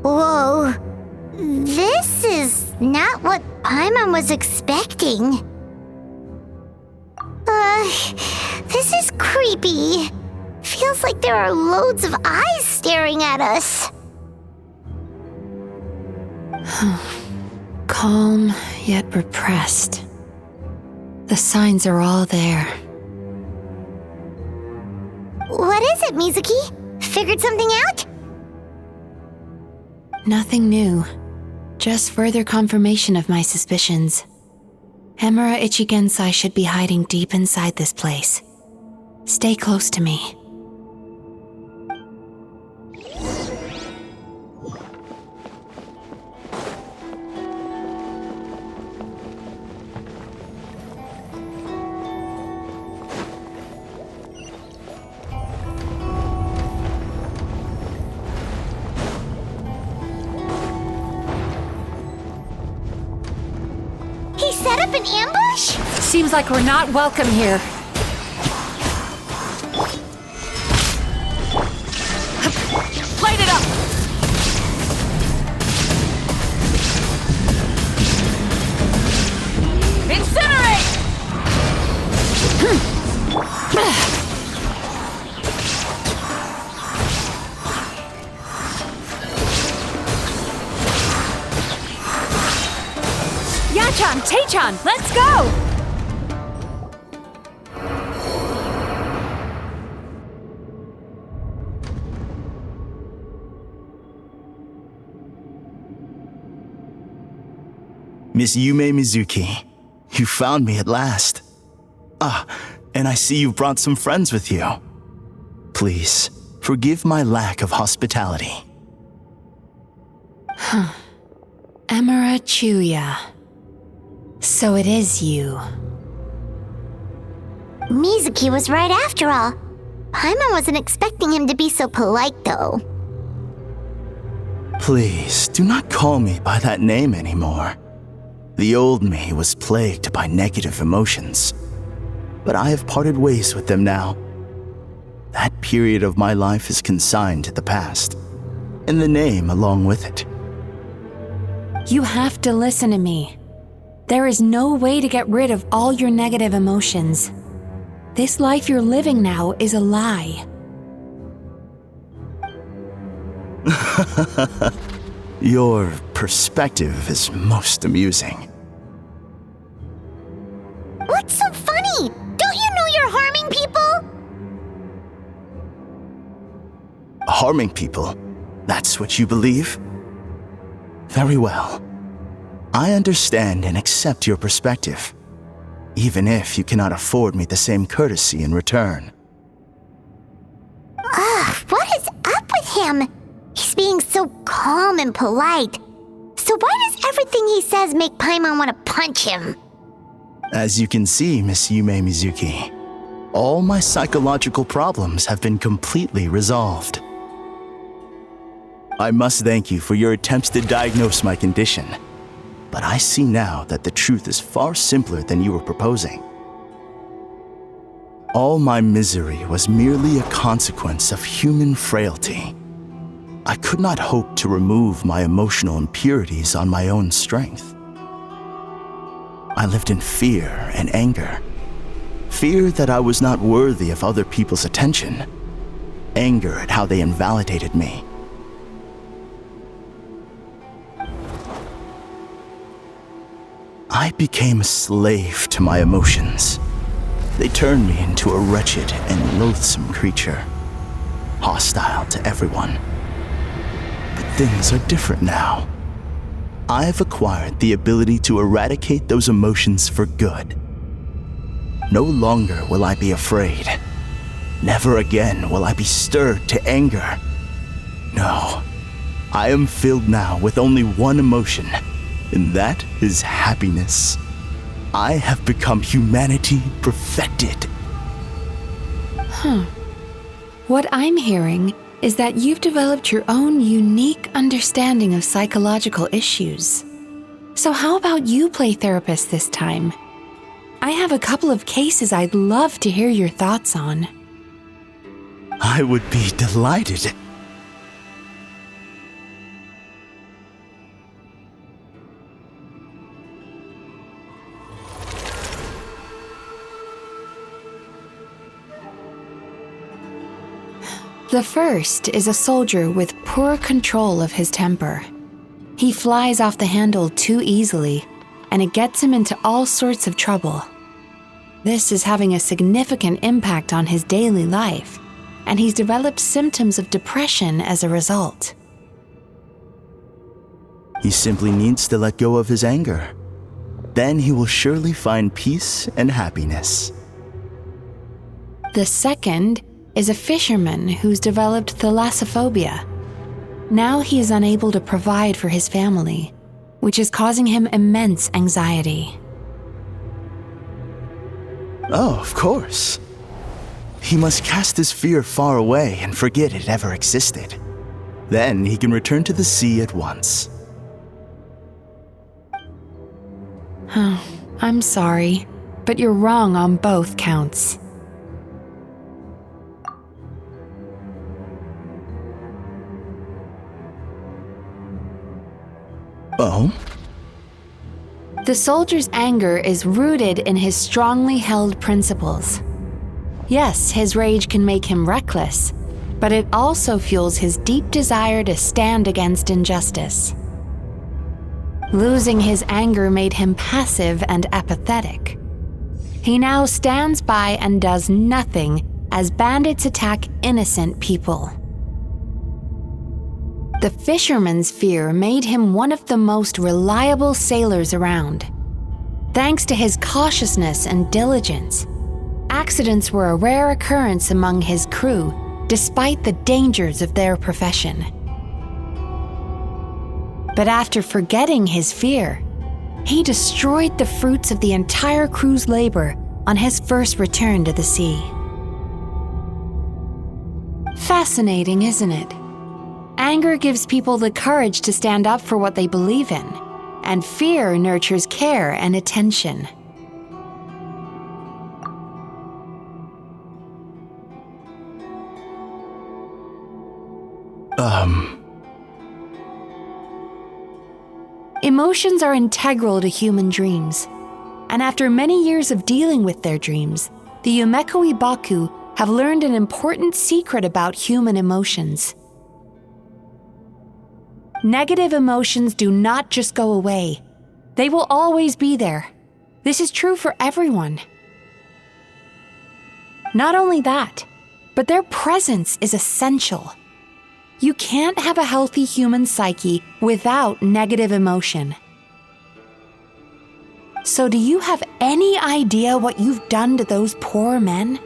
Whoa. This is not what Paimon was expecting. This is creepy. Feels like there are loads of eyes staring at us. Calm, yet repressed. The signs are all there. What is it, Mizuki? Figured something out? Nothing new. Just further confirmation of my suspicions. Emura Ichigensai should be hiding deep inside this place. Stay close to me. He set up an ambush? Seems like we're not welcome here. Light it up! Taechan, let's go! Miss Yume Mizuki, you found me at last. And I see you've brought some friends with you. Please, forgive my lack of hospitality. Emira Chuya. So it is you. Mizuki was right after all. Paimon wasn't expecting him to be so polite, though. Please, do not call me by that name anymore. The old me was plagued by negative emotions, but I have parted ways with them now. That period of my life is consigned to the past, and the name along with it. You have to listen to me. There is no way to get rid of all your negative emotions. This life you're living now is a lie. Your perspective is most amusing. What's so funny? Don't you know you're harming people? Harming people? That's what you believe? Very well. I understand and accept your perspective, even if you cannot afford me the same courtesy in return. What is up with him? He's being so calm and polite. So why does everything he says make Paimon want to punch him? As you can see, Miss Yume Mizuki, all my psychological problems have been completely resolved. I must thank you for your attempts to diagnose my condition, but I see now that the truth is far simpler than you were proposing. All my misery was merely a consequence of human frailty. I could not hope to remove my emotional impurities on my own strength. I lived in fear and anger. Fear that I was not worthy of other people's attention. Anger at how they invalidated me. I became a slave to my emotions. They turned me into a wretched and loathsome creature, hostile to everyone. But things are different now. I have acquired the ability to eradicate those emotions for good. No longer will I be afraid. Never again will I be stirred to anger. No, I am filled now with only one emotion, and that is happiness. I have become humanity perfected. What I'm hearing is that you've developed your own unique understanding of psychological issues. So how about you play therapist this time? I have a couple of cases I'd love to hear your thoughts on. I would be delighted. The first is a soldier with poor control of his temper. He flies off the handle too easily, and it gets him into all sorts of trouble. This is having a significant impact on his daily life, and he's developed symptoms of depression as a result. He simply needs to let go of his anger. Then he will surely find peace and happiness. The second is a fisherman who's developed thalassophobia. Now he is unable to provide for his family, which is causing him immense anxiety. Oh, of course. He must cast his fear far away and forget it ever existed. Then he can return to the sea at once. I'm sorry, but you're wrong on both counts. Oh? The soldier's anger is rooted in his strongly held principles. Yes, his rage can make him reckless, but it also fuels his deep desire to stand against injustice. Losing his anger made him passive and apathetic. He now stands by and does nothing as bandits attack innocent people. The fisherman's fear made him one of the most reliable sailors around. Thanks to his cautiousness and diligence, accidents were a rare occurrence among his crew, despite the dangers of their profession. But after forgetting his fear, he destroyed the fruits of the entire crew's labor on his first return to the sea. Fascinating, isn't it? Anger gives people the courage to stand up for what they believe in, and fear nurtures care and attention. Emotions are integral to human dreams, and after many years of dealing with their dreams, the Yumekui-baku have learned an important secret about human emotions. Negative emotions do not just go away. They will always be there. This is true for everyone. Not only that, but their presence is essential. You can't have a healthy human psyche without negative emotion. So do you have any idea what you've done to those poor men?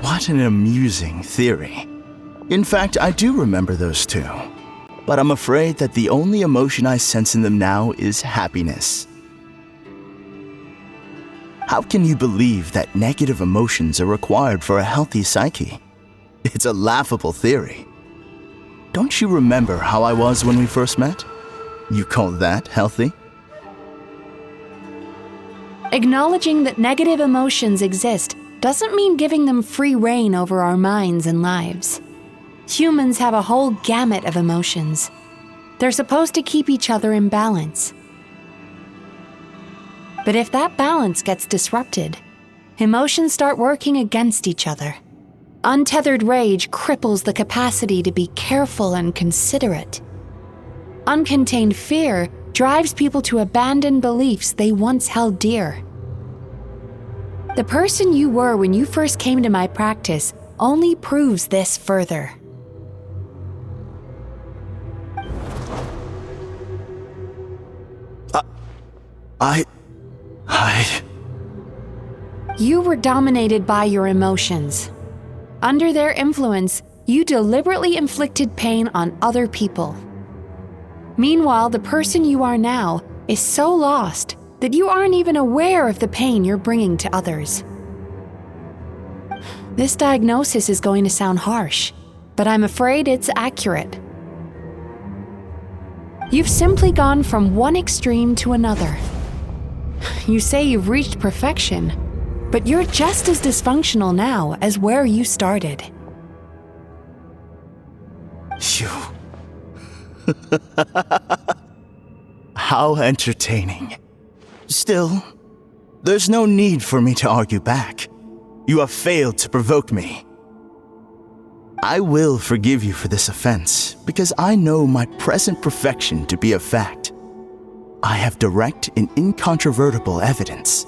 What an amusing theory. In fact, I do remember those two. But I'm afraid that the only emotion I sense in them now is happiness. How can you believe that negative emotions are required for a healthy psyche? It's a laughable theory. Don't you remember how I was when we first met? You call that healthy? Acknowledging that negative emotions exist doesn't mean giving them free rein over our minds and lives. Humans have a whole gamut of emotions. They're supposed to keep each other in balance. But if that balance gets disrupted, emotions start working against each other. Untethered rage cripples the capacity to be careful and considerate. Uncontained fear drives people to abandon beliefs they once held dear. The person you were when you first came to my practice only proves this further. You were dominated by your emotions. Under their influence, you deliberately inflicted pain on other people. Meanwhile, the person you are now is so lost that you aren't even aware of the pain you're bringing to others. This diagnosis is going to sound harsh, but I'm afraid it's accurate. You've simply gone from one extreme to another. You say you've reached perfection, but you're just as dysfunctional now as where you started. Phew. How entertaining. Still, there's no need for me to argue back. You have failed to provoke me. I will forgive you for this offense because I know my present perfection to be a fact. I have direct and incontrovertible evidence.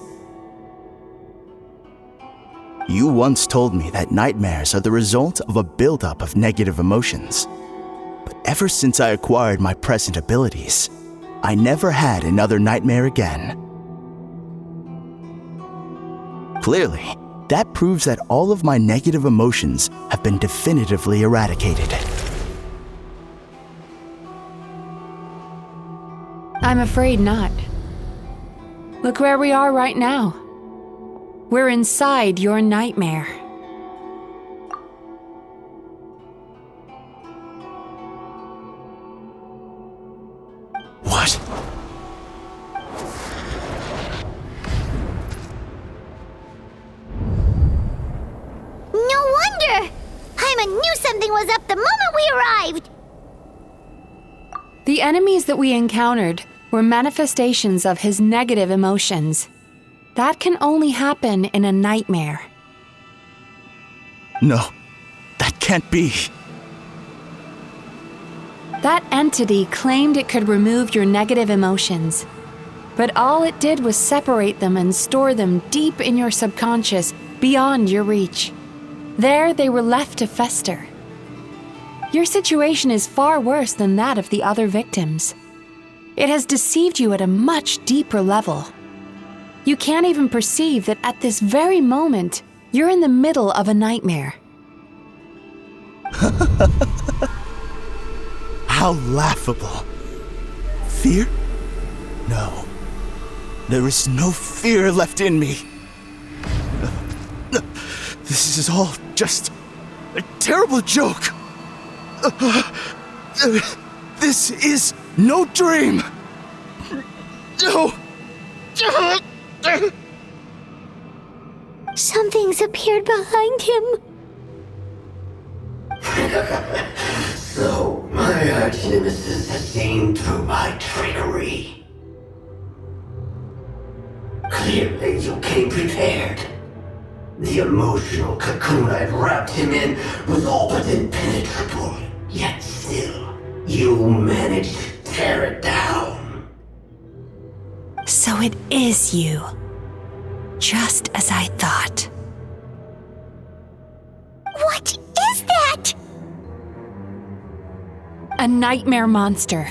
You once told me that nightmares are the result of a buildup of negative emotions. But ever since I acquired my present abilities, I never had another nightmare again. Clearly, that proves that all of my negative emotions have been definitively eradicated. I'm afraid not. Look where we are right now. We're inside your nightmare. What? No wonder! Hyman knew something was up the moment we arrived! The enemies that we encountered were manifestations of his negative emotions. That can only happen in a nightmare. No, that can't be. That entity claimed it could remove your negative emotions, but all it did was separate them and store them deep in your subconscious, beyond your reach. There they were left to fester. Your situation is far worse than that of the other victims. It has deceived you at a much deeper level. You can't even perceive that at this very moment, you're in the middle of a nightmare. How laughable. Fear? No. There is no fear left in me. This is all just a terrible joke. This is no dream. No. Something's appeared behind him. So, my arch-nemesis has seen through my trickery. Clearly, you came prepared. The emotional cocoon I'd wrapped him in was all but impenetrable. Yet still, you managed to tear it down. So it is you. Just as I thought. What is that? A nightmare monster.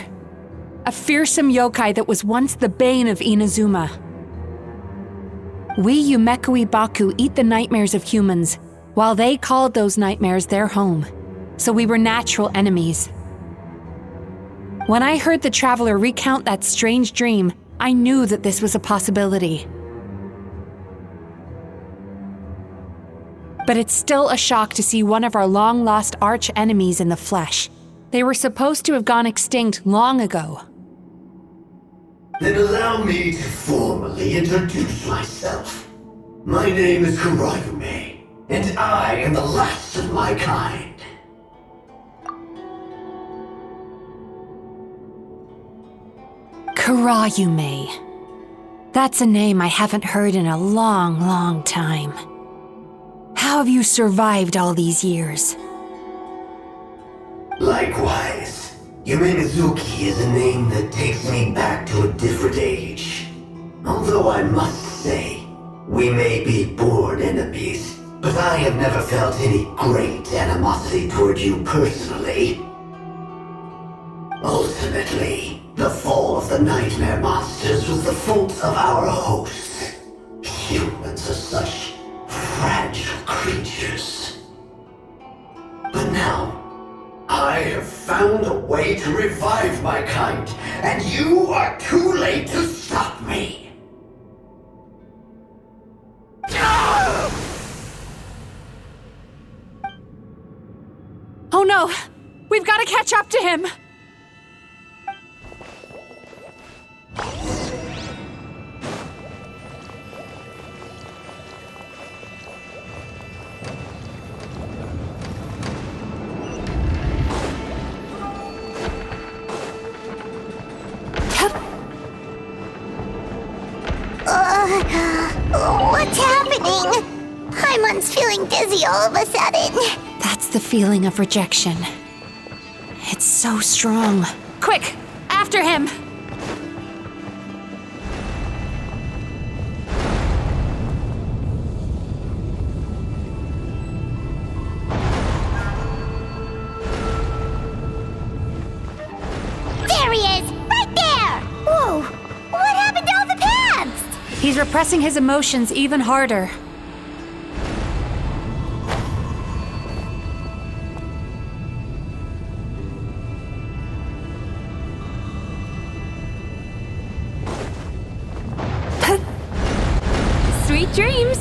A fearsome yokai that was once the bane of Inazuma. We Yumekui-baku eat the nightmares of humans, while they called those nightmares their home. So we were natural enemies. When I heard the traveler recount that strange dream, I knew that this was a possibility. But it's still a shock to see one of our long-lost arch-enemies in the flesh. They were supposed to have gone extinct long ago. Then allow me to formally introduce myself. My name is Kurayume, and I am the last of my kind. Kurayume. That's a name I haven't heard in a long, long time. How have you survived all these years? Likewise, Yume-Mizuki is a name that takes me back to a different age. Although I must say, we may be born enemies, but I have never felt any great animosity toward you personally. Ultimately, the fall of the nightmare monsters was the fault of our hosts. Humans are such fragile creatures. But now, I have found a way to revive my kind, and you are too late to stop me! Oh no! We've got to catch up to him! What's happening? Paimon's feeling dizzy all of a sudden. That's the feeling of rejection. It's so strong. Quick! After him! There he is! Right there! Whoa! What happened to all the paths? He's repressing his emotions even harder. Sweet dreams!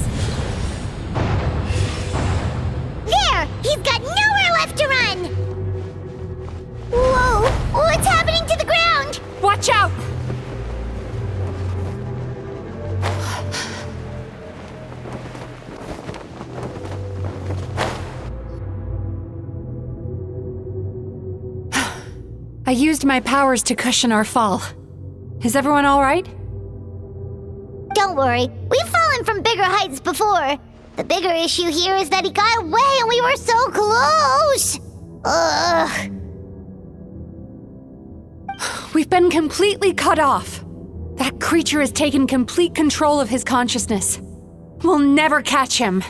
There! He's got nowhere left to run! Whoa! What's happening to the ground? Watch out! I used my powers to cushion our fall. Is everyone all right? Don't worry, we've fallen from bigger heights before. The bigger issue here is that he got away and we were so close! Ugh. We've been completely cut off. That creature has taken complete control of his consciousness. We'll never catch him.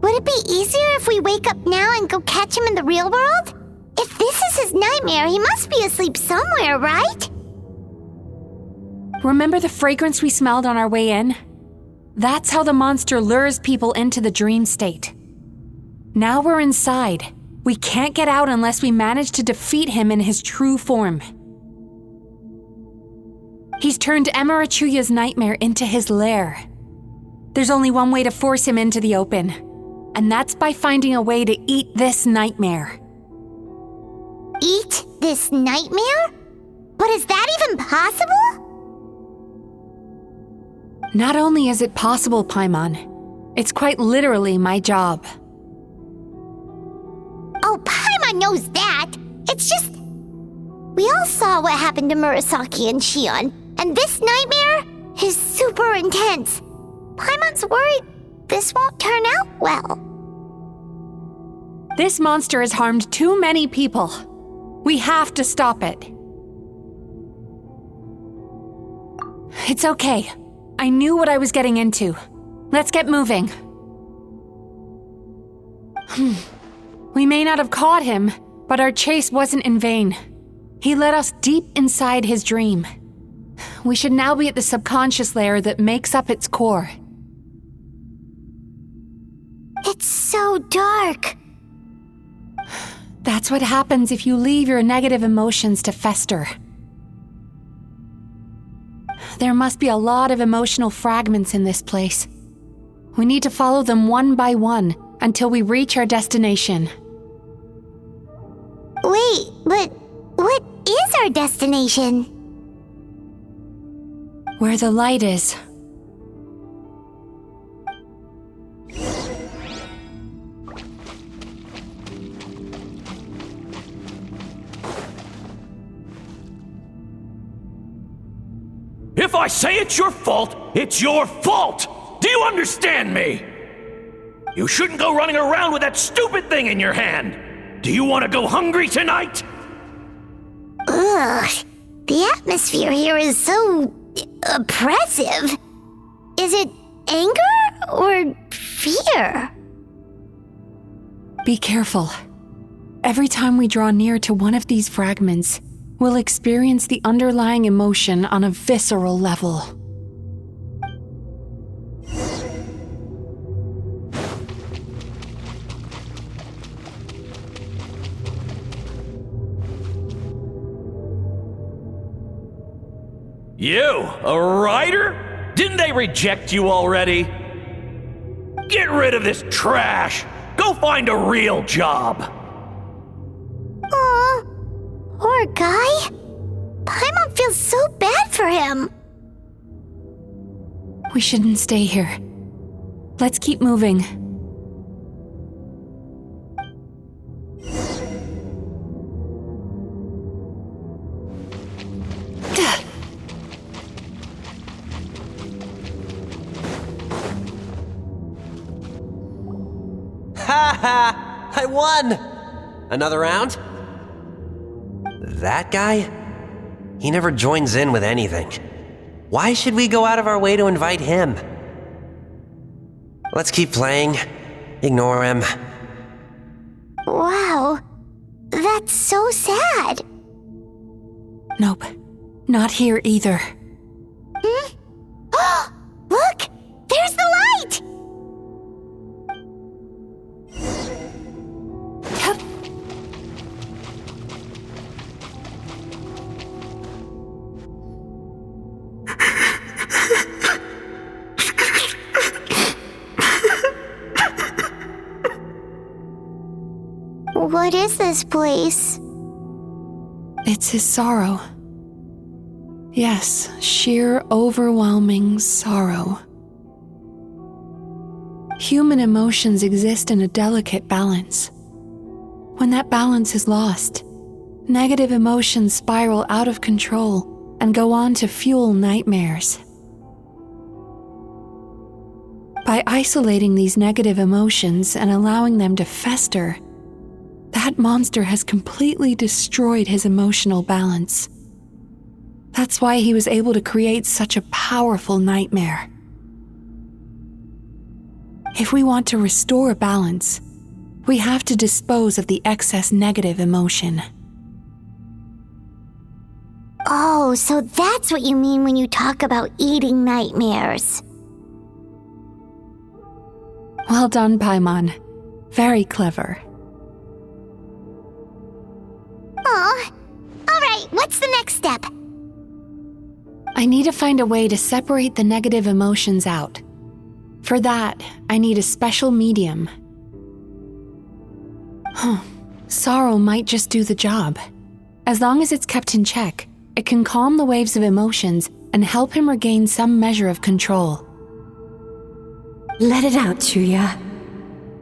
Would it be easier if we wake up now and go catch him in the real world? If this is his nightmare, he must be asleep somewhere, right? Remember the fragrance we smelled on our way in? That's how the monster lures people into the dream state. Now we're inside. We can't get out unless we manage to defeat him in his true form. He's turned Melancholia's nightmare into his lair. There's only one way to force him into the open, and that's by finding a way to eat this nightmare. Eat this nightmare? But is that even possible? Not only is it possible, Paimon, it's quite literally my job. Oh, Paimon knows that. It's just... We all saw what happened to Murasaki and Shion, and this nightmare is super intense. Paimon's worried this won't turn out well. This monster has harmed too many people. We have to stop it. It's okay. I knew what I was getting into. Let's get moving. We may not have caught him, but our chase wasn't in vain. He led us deep inside his dream. We should now be at the subconscious layer that makes up its core. It's so dark. That's what happens if you leave your negative emotions to fester. There must be a lot of emotional fragments in this place. We need to follow them one by one until we reach our destination. Wait, but what is our destination? Where the light is. If I say it's your fault, it's your fault! Do you understand me? You shouldn't go running around with that stupid thing in your hand! Do you want to go hungry tonight? Ugh, the atmosphere here is so... oppressive. Is it anger or fear? Be careful. Every time we draw near to one of these fragments, we'll experience the underlying emotion on a visceral level. You, a writer? Didn't they reject you already? Get rid of this trash! Go find a real job! Aw, poor guy. Paimon feels so bad for him. We shouldn't stay here. Let's keep moving. Ha ha! I won! Another round? That guy? He never joins in with anything. Why should we go out of our way to invite him? Let's keep playing. Ignore him. Wow, that's so sad. Nope, not here either. Look, there's the light! What is this place? It's his sorrow. Yes, sheer overwhelming sorrow. Human emotions exist in a delicate balance. When that balance is lost, negative emotions spiral out of control and go on to fuel nightmares. By isolating these negative emotions and allowing them to fester, that monster has completely destroyed his emotional balance. That's why he was able to create such a powerful nightmare. If we want to restore balance, we have to dispose of the excess negative emotion. Oh, so that's what you mean when you talk about eating nightmares. Well done, Paimon. Very clever. Aw. Alright, what's the next step? I need to find a way to separate the negative emotions out. For that, I need a special medium. Sorrow might just do the job. As long as it's kept in check, it can calm the waves of emotions and help him regain some measure of control. Let it out, Chuya.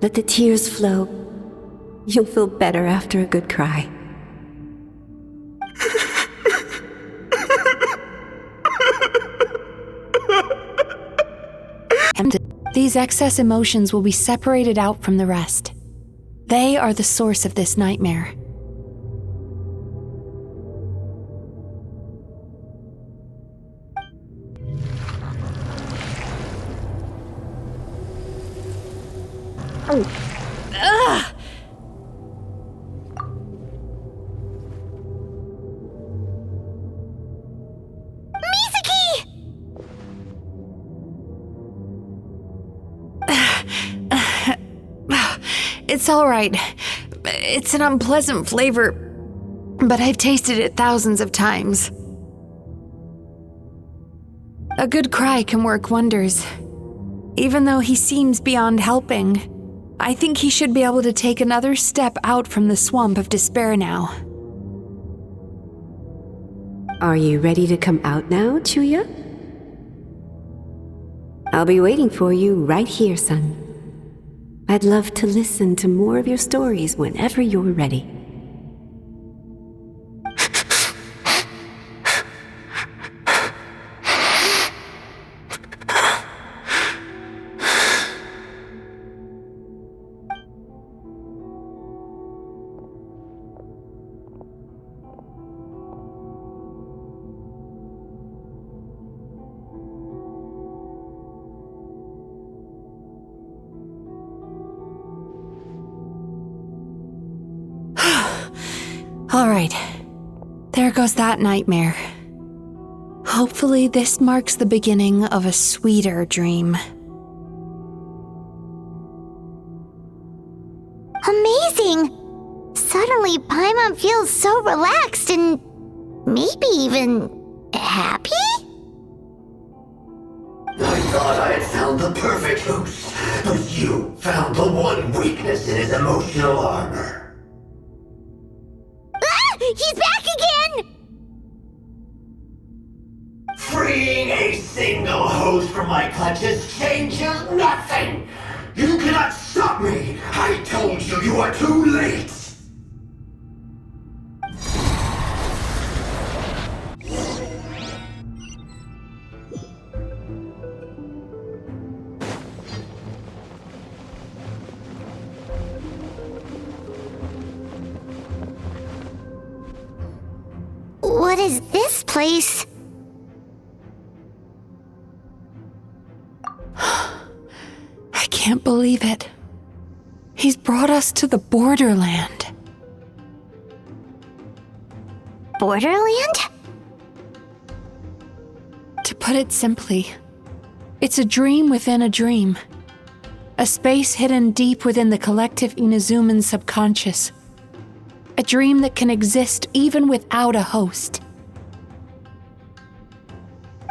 Let the tears flow. You'll feel better after a good cry. And these excess emotions will be separated out from the rest. They are the source of this nightmare. Ugh! It's all right. It's an unpleasant flavor, but I've tasted it thousands of times. A good cry can work wonders. Even though he seems beyond helping, I think he should be able to take another step out from the swamp of despair now. Are you ready to come out now, Chuya? I'll be waiting for you right here, son. I'd love to listen to more of your stories whenever you're ready. All right, there goes that nightmare. Hopefully this marks the beginning of a sweeter dream. Amazing! Suddenly, Paimon feels so relaxed and maybe even happy? I thought I had found the perfect host, but you found the one weakness in his emotional armor. He's back again! Freeing a single host from my clutches changes nothing! You cannot stop me! I told you you are too late! What is this place? I can't believe it. He's brought us to the borderland. Borderland? To put it simply, it's a dream within a dream. A space hidden deep within the collective Inazuman subconscious. A dream that can exist even without a host.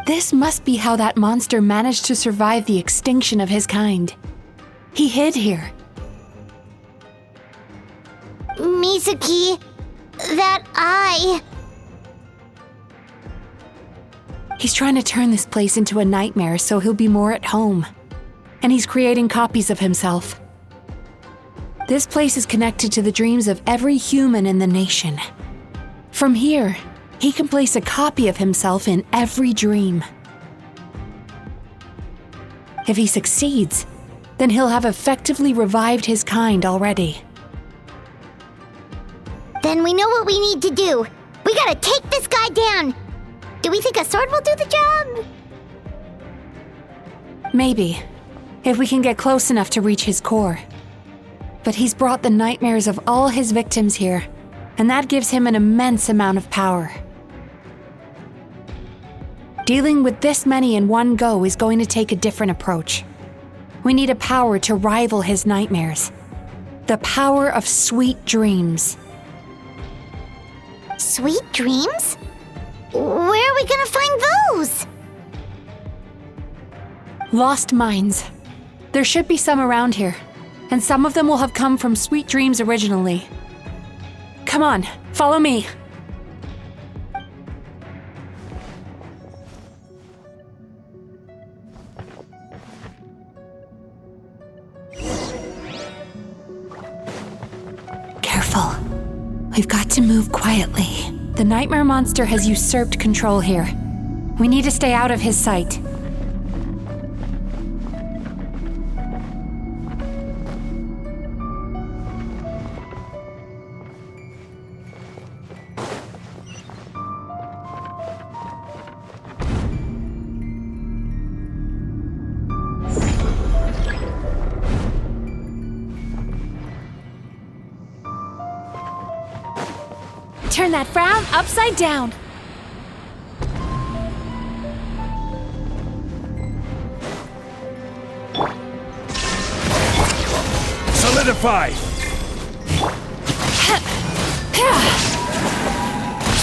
This must be how that monster managed to survive the extinction of his kind. He hid here. Mizuki, that eye. He's trying to turn this place into a nightmare so he'll be more at home. And he's creating copies of himself. This place is connected to the dreams of every human in the nation. From here, he can place a copy of himself in every dream. If he succeeds, then he'll have effectively revived his kind already. Then we know what we need to do. We gotta take this guy down. Do we think a sword will do the job? Maybe, if we can get close enough to reach his core. But he's brought the nightmares of all his victims here, and that gives him an immense amount of power. Dealing with this many in one go is going to take a different approach. We need a power to rival his nightmares. The power of sweet dreams. Sweet dreams? Where are we gonna find those? Lost minds. There should be some around here, and some of them will have come from sweet dreams originally. Come on, follow me. Careful. We've got to move quietly. The nightmare monster has usurped control here. We need to stay out of his sight. Turn that frown upside down. Solidify!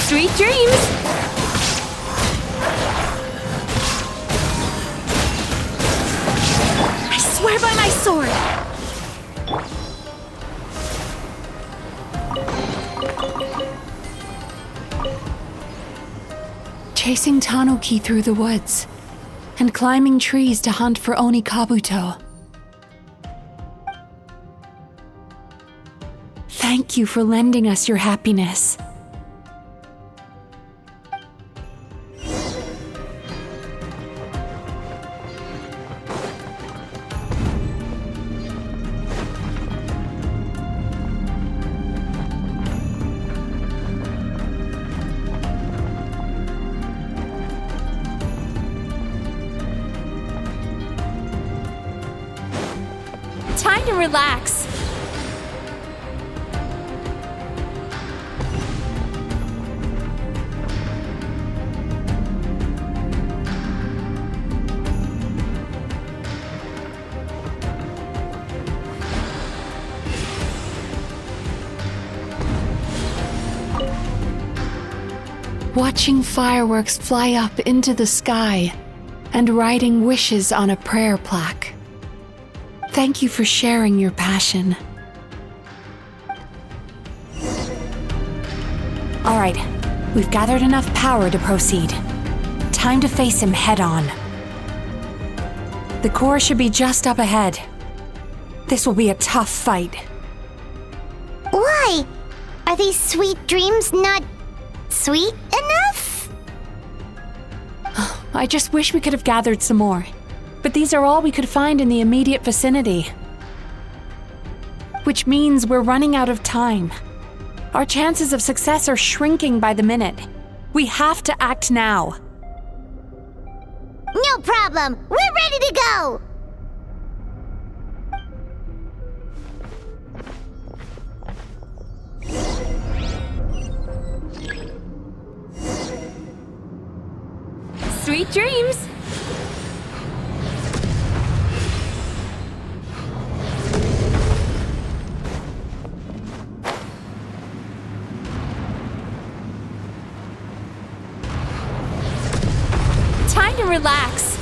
Sweet dreams! I swear by my sword! Chasing Tanuki through the woods, and climbing trees to hunt for Oni Kabuto. Thank you for lending us your happiness. Time to relax. Watching fireworks fly up into the sky and writing wishes on a prayer plaque. Thank you for sharing your passion. All right, we've gathered enough power to proceed. Time to face him head on. The core should be just up ahead. This will be a tough fight. Why? Are these sweet dreams not sweet enough? I just wish we could have gathered some more. But these are all we could find in the immediate vicinity. Which means we're running out of time. Our chances of success are shrinking by the minute. We have to act now. No problem. We're ready to go. Sweet dreams! Time to relax.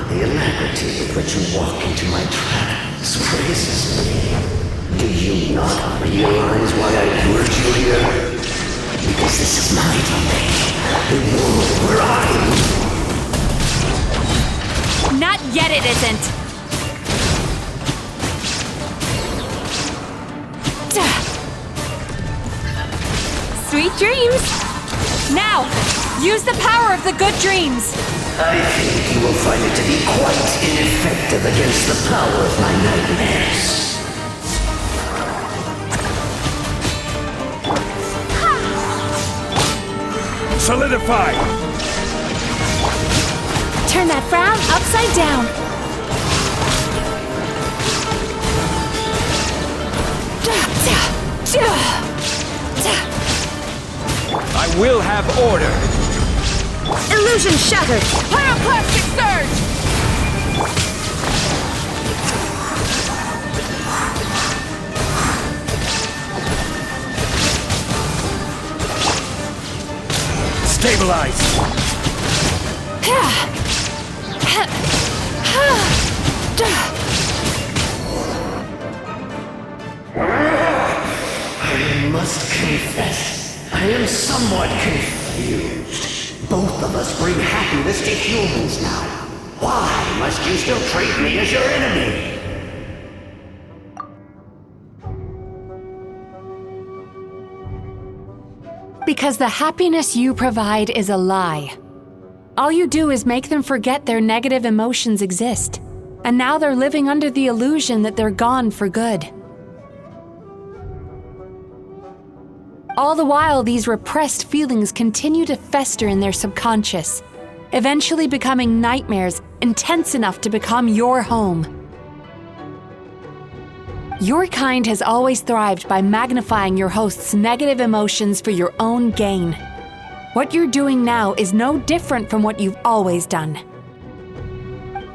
The alacrity with which you walk into my trance praises me. Do you not realize why I lured you here? Because this is my domain, the world where I am. Not yet, it isn't. Sweet dreams! Now! Use the power of the good dreams! I think you will find it to be quite ineffective against the power of my nightmares. Solidify! Turn that frown upside down! I will have order! Illusion shattered! Pyroclastic surge! Stabilize! I must confess, I am somewhat confused. Both of us bring happiness to humans now. Why must you still treat me as your enemy? Because the happiness you provide is a lie. All you do is make them forget their negative emotions exist. And now they're living under the illusion that they're gone for good. All the while, these repressed feelings continue to fester in their subconscious, eventually becoming nightmares intense enough to become your home. Your kind has always thrived by magnifying your host's negative emotions for your own gain. What you're doing now is no different from what you've always done.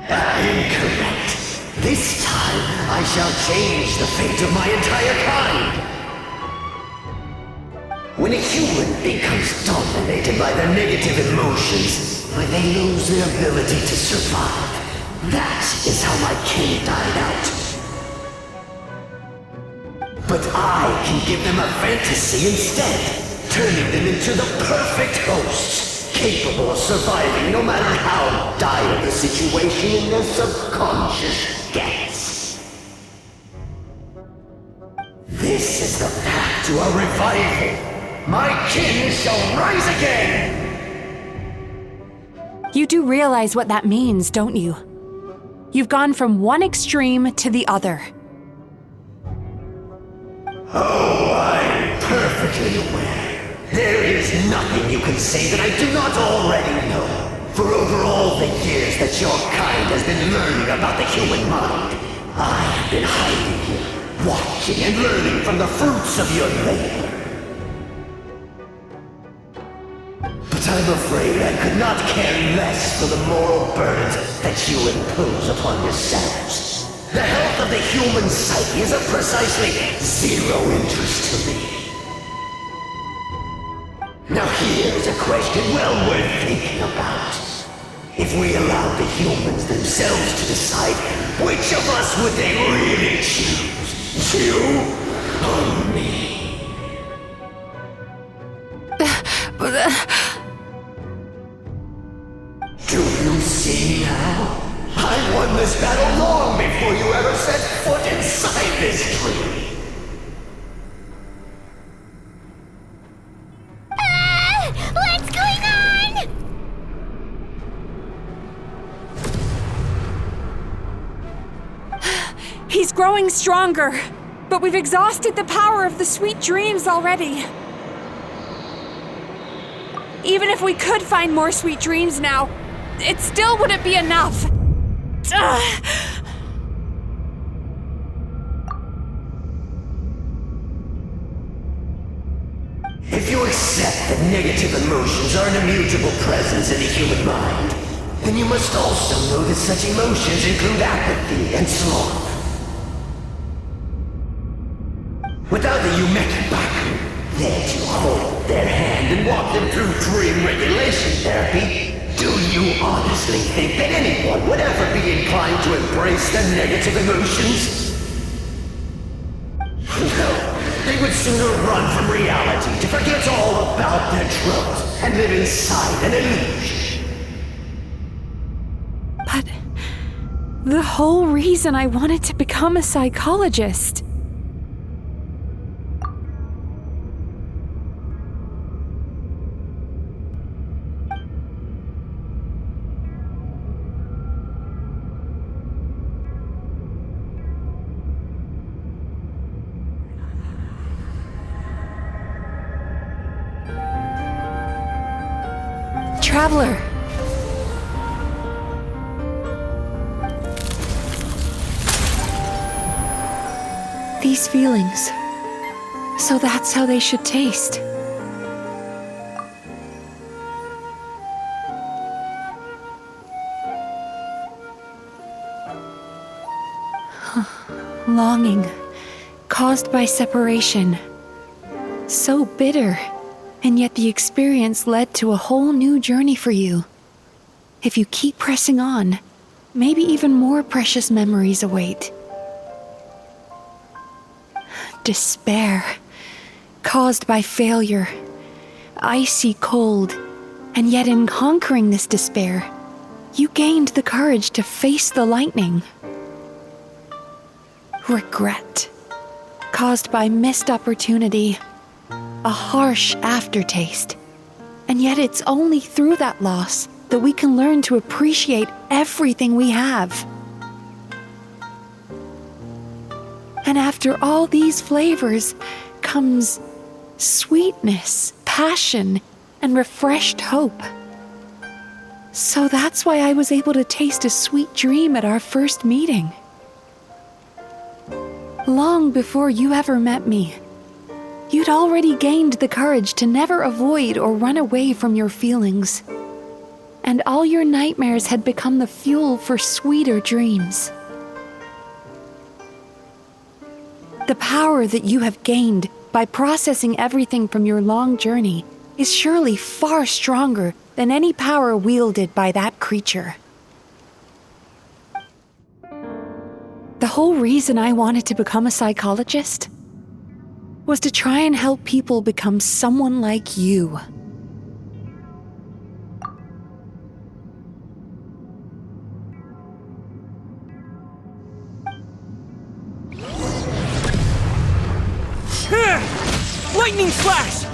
Incorrect. This time, I shall change the fate of my entire kind. When a human becomes dominated by their negative emotions, they lose their ability to survive. That is how my kin died out. But I can give them a fantasy instead, turning them into the perfect hosts, capable of surviving no matter how dire the situation in their subconscious gets. This is the path to a revival. My kin shall rise again! You do realize what that means, don't you? You've gone from one extreme to the other. Oh, I'm perfectly aware. There is nothing you can say that I do not already know. For over all the years that your kind has been learning about the human mind, I have been hiding here, watching and learning from the fruits of your labor. But I'm afraid I could not care less for the moral burdens that you impose upon yourselves. The health of the human psyche is of precisely zero interest to me. Now here's a question well worth thinking about. If we allowed the humans themselves to decide, which of us would they really choose? You or me? Do you see now? I won this battle long before you ever set foot inside this tree. What's going on? He's growing stronger, but we've exhausted the power of the sweet dreams already. Even if we could find more sweet dreams now, it still wouldn't be enough. If you accept that negative emotions are an immutable presence in the human mind, then you must also know that such emotions include apathy and sloth. Without the Yumekui-baku there to hold their hand and walk them through dream regulation therapy, do you honestly think that anyone would ever be inclined to embrace their negative emotions? No, they would sooner run from reality to forget all about their troubles and live inside an illusion. But the whole reason I wanted to become a psychologist. Traveler. These feelings. So that's how they should taste. Longing, caused by separation. So bitter, and yet the experience led to a whole new journey for you. If you keep pressing on, maybe even more precious memories await. Despair, caused by failure. Icy cold, and yet in conquering this despair, you gained the courage to face the lightning. Regret, caused by missed opportunity, a harsh aftertaste. And yet it's only through that loss that we can learn to appreciate everything we have. And after all these flavors comes sweetness, passion, and refreshed hope. So that's why I was able to taste a sweet dream at our first meeting. Long before you ever met me, you'd already gained the courage to never avoid or run away from your feelings. And all your nightmares had become the fuel for sweeter dreams. The power that you have gained by processing everything from your long journey is surely far stronger than any power wielded by that creature. The whole reason I wanted to become a psychologist was to try and help people become someone like you. Lightning slash!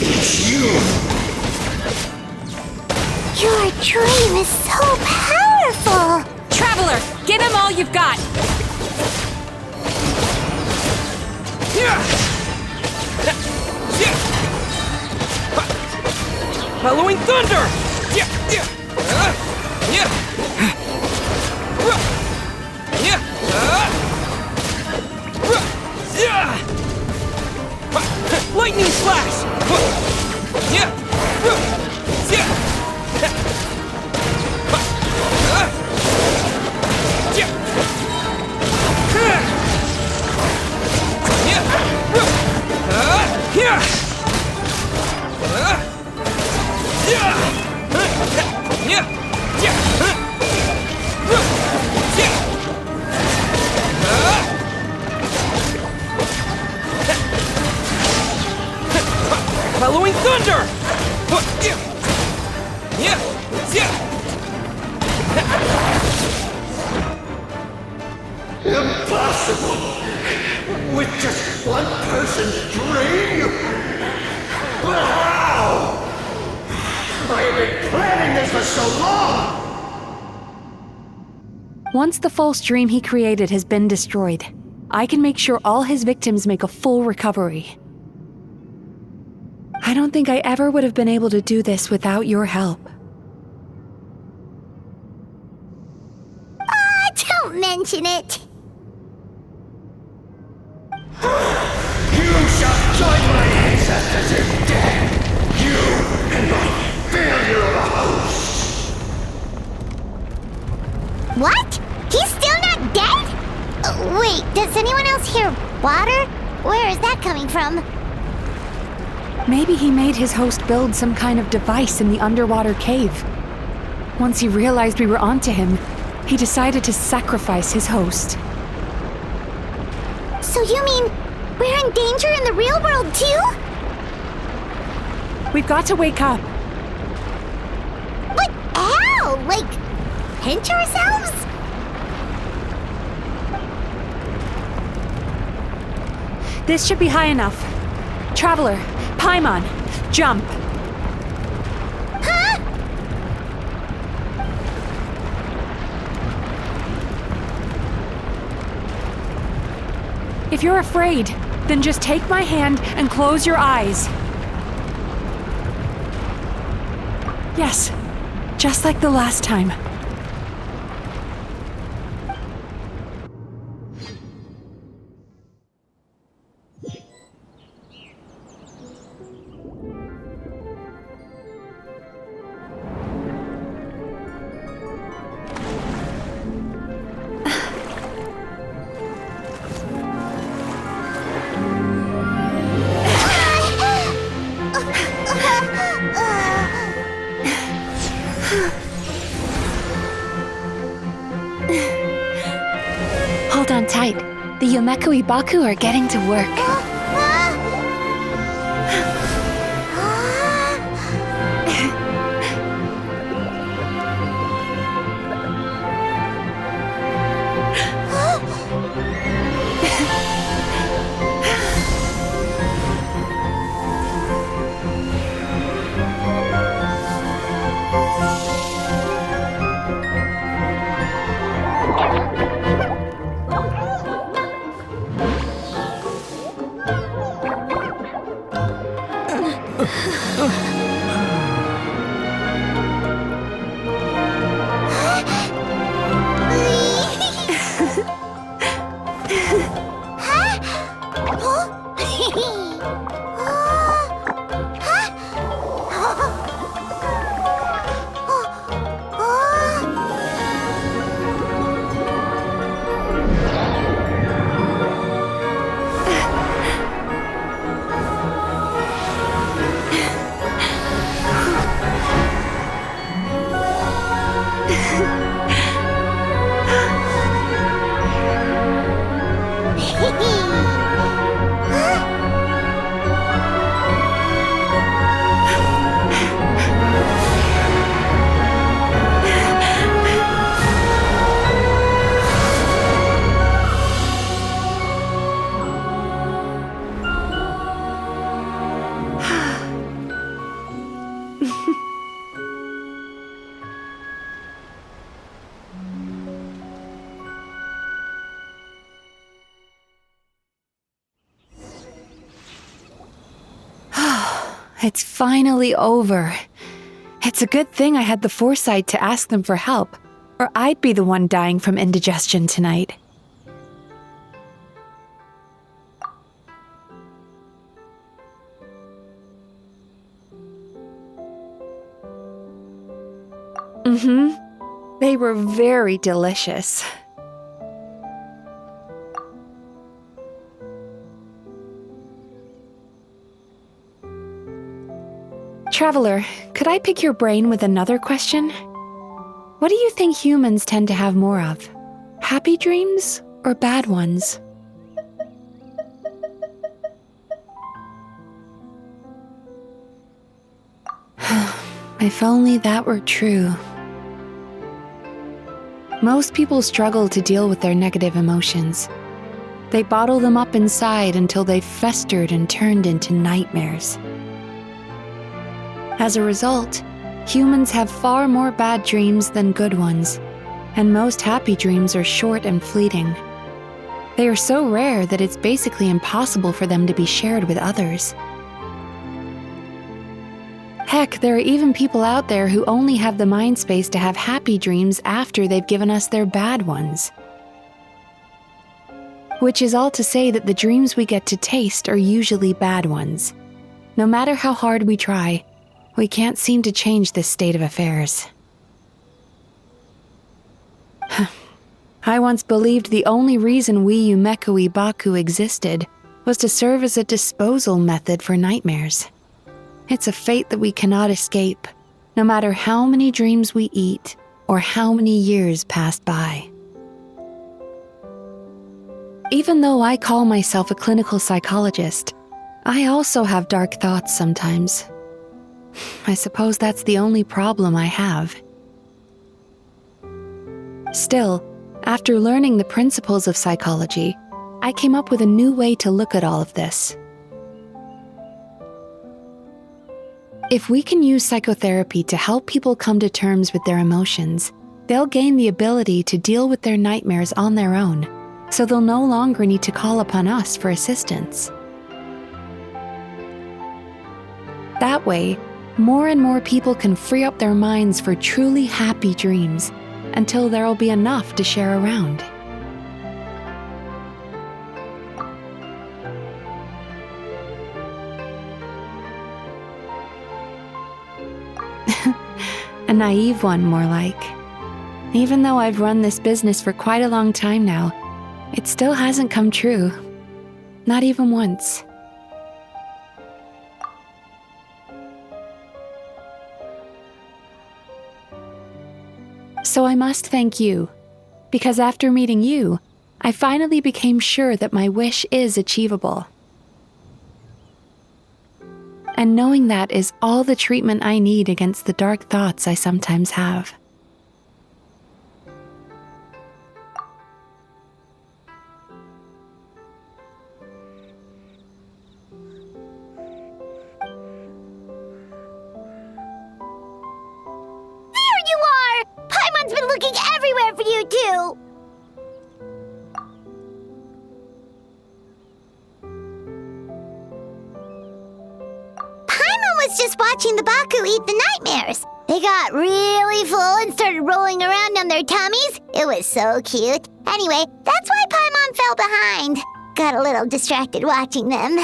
It's you! Your dream is so powerful! Traveler, give him all you've got! Halloween thunder! Lightning slash! Halloween thunder! Impossible! With just one person's dream? But how? I have been planning this for so long! Once the false dream he created has been destroyed, I can make sure all his victims make a full recovery. I don't think I ever would have been able to do this without your help. Don't mention it! You shall join my ancestors in death! You and my failure of a host! What? He's still not dead? Wait, does anyone else hear water? Where is that coming from? Maybe he made his host build some kind of device in the underwater cave. Once he realized we were onto him, he decided to sacrifice his host. So you mean we're in danger in the real world too? We've got to wake up. But how? Like, pinch ourselves? This should be high enough. Traveler, Paimon, jump. Huh? If you're afraid, then just take my hand and close your eyes. Yes, just like the last time. Hold on tight. The Yumekui-baku are getting to work. It's finally over. It's a good thing I had the foresight to ask them for help, or I'd be the one dying from indigestion tonight. They were very delicious. Traveler, could I pick your brain with another question? What do you think humans tend to have more of? Happy dreams or bad ones? If only that were true. Most people struggle to deal with their negative emotions. They bottle them up inside until they've festered and turned into nightmares. As a result, humans have far more bad dreams than good ones, and most happy dreams are short and fleeting. They are so rare that it's basically impossible for them to be shared with others. Heck, there are even people out there who only have the mind space to have happy dreams after they've given us their bad ones. Which is all to say that the dreams we get to taste are usually bad ones. No matter how hard we try, we can't seem to change this state of affairs. I once believed the only reason we Yumekui-baku existed was to serve as a disposal method for nightmares. It's a fate that we cannot escape, no matter how many dreams we eat or how many years pass by. Even though I call myself a clinical psychologist, I also have dark thoughts sometimes. I suppose that's the only problem I have. Still, after learning the principles of psychology, I came up with a new way to look at all of this. If we can use psychotherapy to help people come to terms with their emotions, they'll gain the ability to deal with their nightmares on their own, so they'll no longer need to call upon us for assistance. That way, more and more people can free up their minds for truly happy dreams until there'll be enough to share around. A naive one, more like. Even though I've run this business for quite a long time now, it still hasn't come true. Not even once. So I must thank you, because after meeting you, I finally became sure that my wish is achievable. And knowing that is all the treatment I need against the dark thoughts I sometimes have. There you are! Paimon's been looking everywhere for you, too! Paimon was just watching the Baku eat the nightmares. They got really full and started rolling around on their tummies. It was so cute. Anyway, that's why Paimon fell behind. Got a little distracted watching them.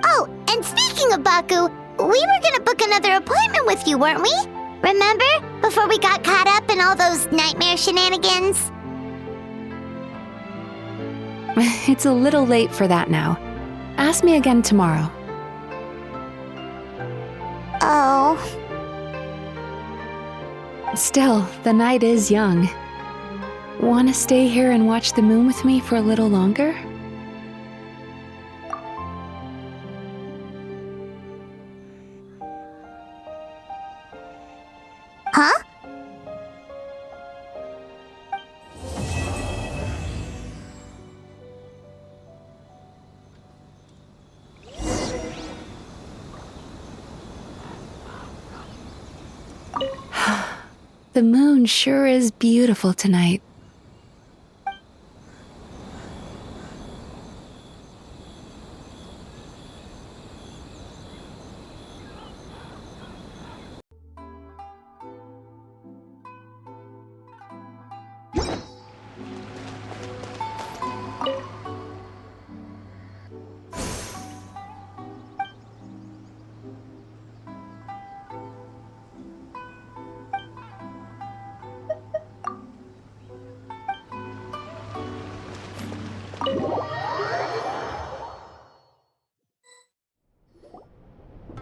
Oh, and speaking of Baku, we were gonna book another appointment with you, weren't we? Remember? Before we got caught up in all those nightmare shenanigans? It's a little late for that now. Ask me again tomorrow. Oh. Still, the night is young. Want to stay here and watch the moon with me for a little longer? Huh? The moon sure is beautiful tonight.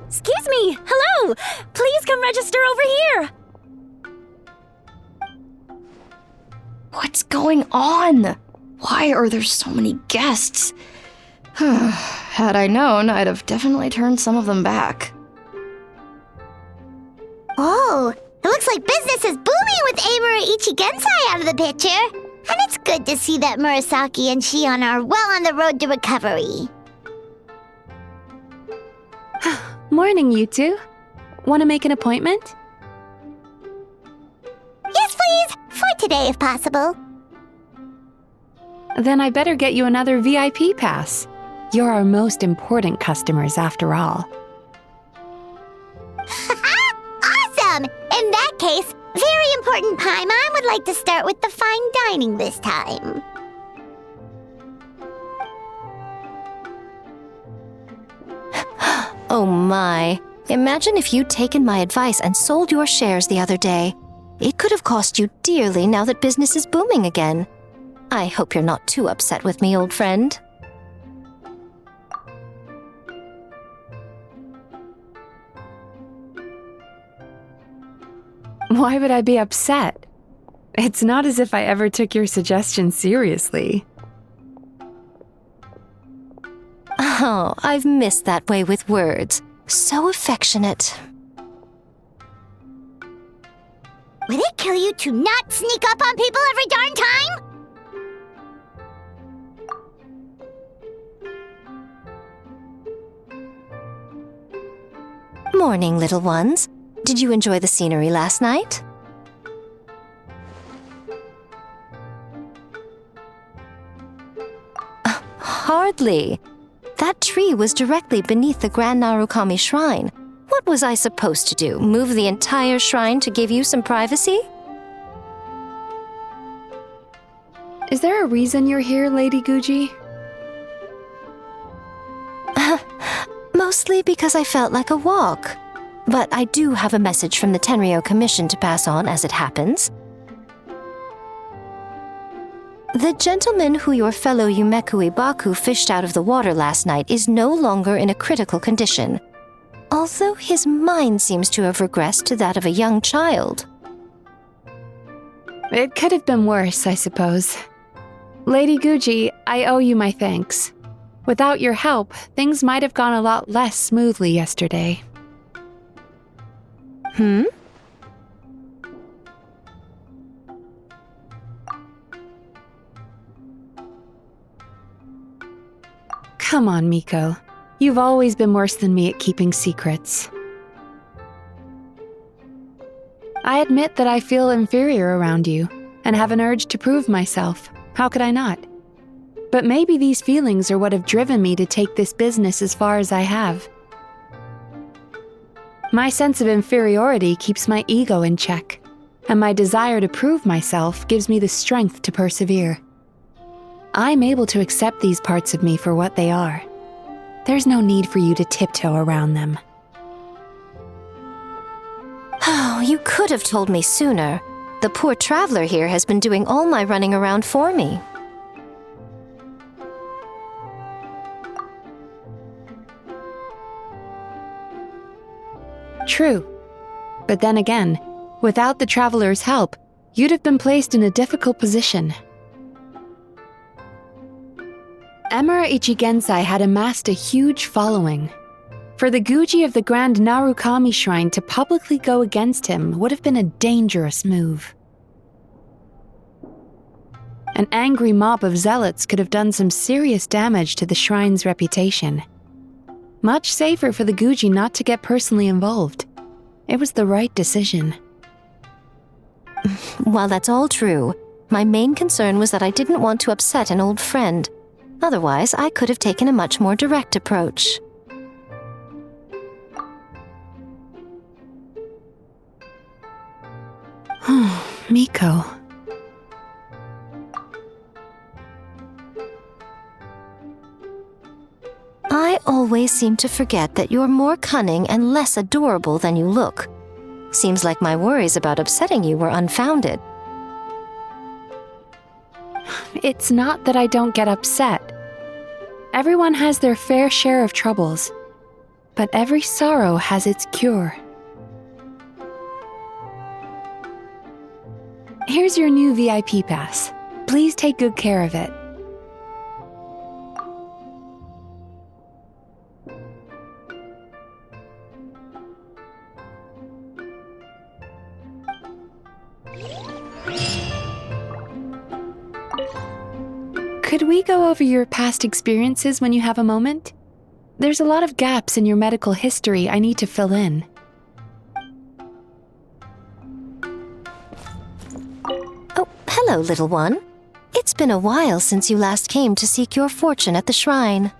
Excuse me! Hello! Please come register over here! What's going on? Why are there so many guests? Had I known, I'd have definitely turned some of them back. Oh, it looks like business is booming with Amura Ichigensai out of the picture. And it's good to see that Murasaki and Shion are well on the road to recovery. Morning, you two. Want to make an appointment? Yes, please. For today, if possible. Then I better get you another VIP pass. You're our most important customers, after all. Awesome! In that case, very important Paimon would like to start with the fine dining this time. Oh my. Imagine if you'd taken my advice and sold your shares the other day. It could have cost you dearly now that business is booming again. I hope you're not too upset with me, old friend. Why would I be upset? It's not as if I ever took your suggestion seriously. Oh, I've missed that way with words. So affectionate. Would it kill you to not sneak up on people every darn time? Morning, little ones. Did you enjoy the scenery last night? Hardly. That tree was directly beneath the Grand Narukami Shrine. What was I supposed to do? Move the entire shrine to give you some privacy? Is there a reason you're here, Lady Guji? Mostly because I felt like a walk. But I do have a message from the Tenryo Commission to pass on as it happens. The gentleman who your fellow Yumekui-baku fished out of the water last night is no longer in a critical condition, although his mind seems to have regressed to that of a young child. It could have been worse, I suppose. Lady Guji, I owe you my thanks. Without your help, things might have gone a lot less smoothly yesterday. Come on, Miko. You've always been worse than me at keeping secrets. I admit that I feel inferior around you, and have an urge to prove myself. How could I not? But maybe these feelings are what have driven me to take this business as far as I have. My sense of inferiority keeps my ego in check, and my desire to prove myself gives me the strength to persevere. I'm able to accept these parts of me for what they are. There's no need for you to tiptoe around them. Oh, you could have told me sooner. The poor traveler here has been doing all my running around for me. True. But then again, without the traveler's help, you'd have been placed in a difficult position. Emura Ichigensai had amassed a huge following. For the Guji of the Grand Narukami Shrine to publicly go against him would have been a dangerous move. An angry mob of zealots could have done some serious damage to the shrine's reputation. Much safer for the Guji not to get personally involved. It was the right decision. While that's all true, my main concern was that I didn't want to upset an old friend. Otherwise, I could have taken a much more direct approach. Miko. I always seem to forget that you're more cunning and less adorable than you look. Seems like my worries about upsetting you were unfounded. It's not that I don't get upset. Everyone has their fair share of troubles, but every sorrow has its cure. Here's your new VIP pass. Please take good care of it. Could we go over your past experiences when you have a moment? There's a lot of gaps in your medical history I need to fill in. Oh, hello, little one. It's been a while since you last came to seek your fortune at the shrine.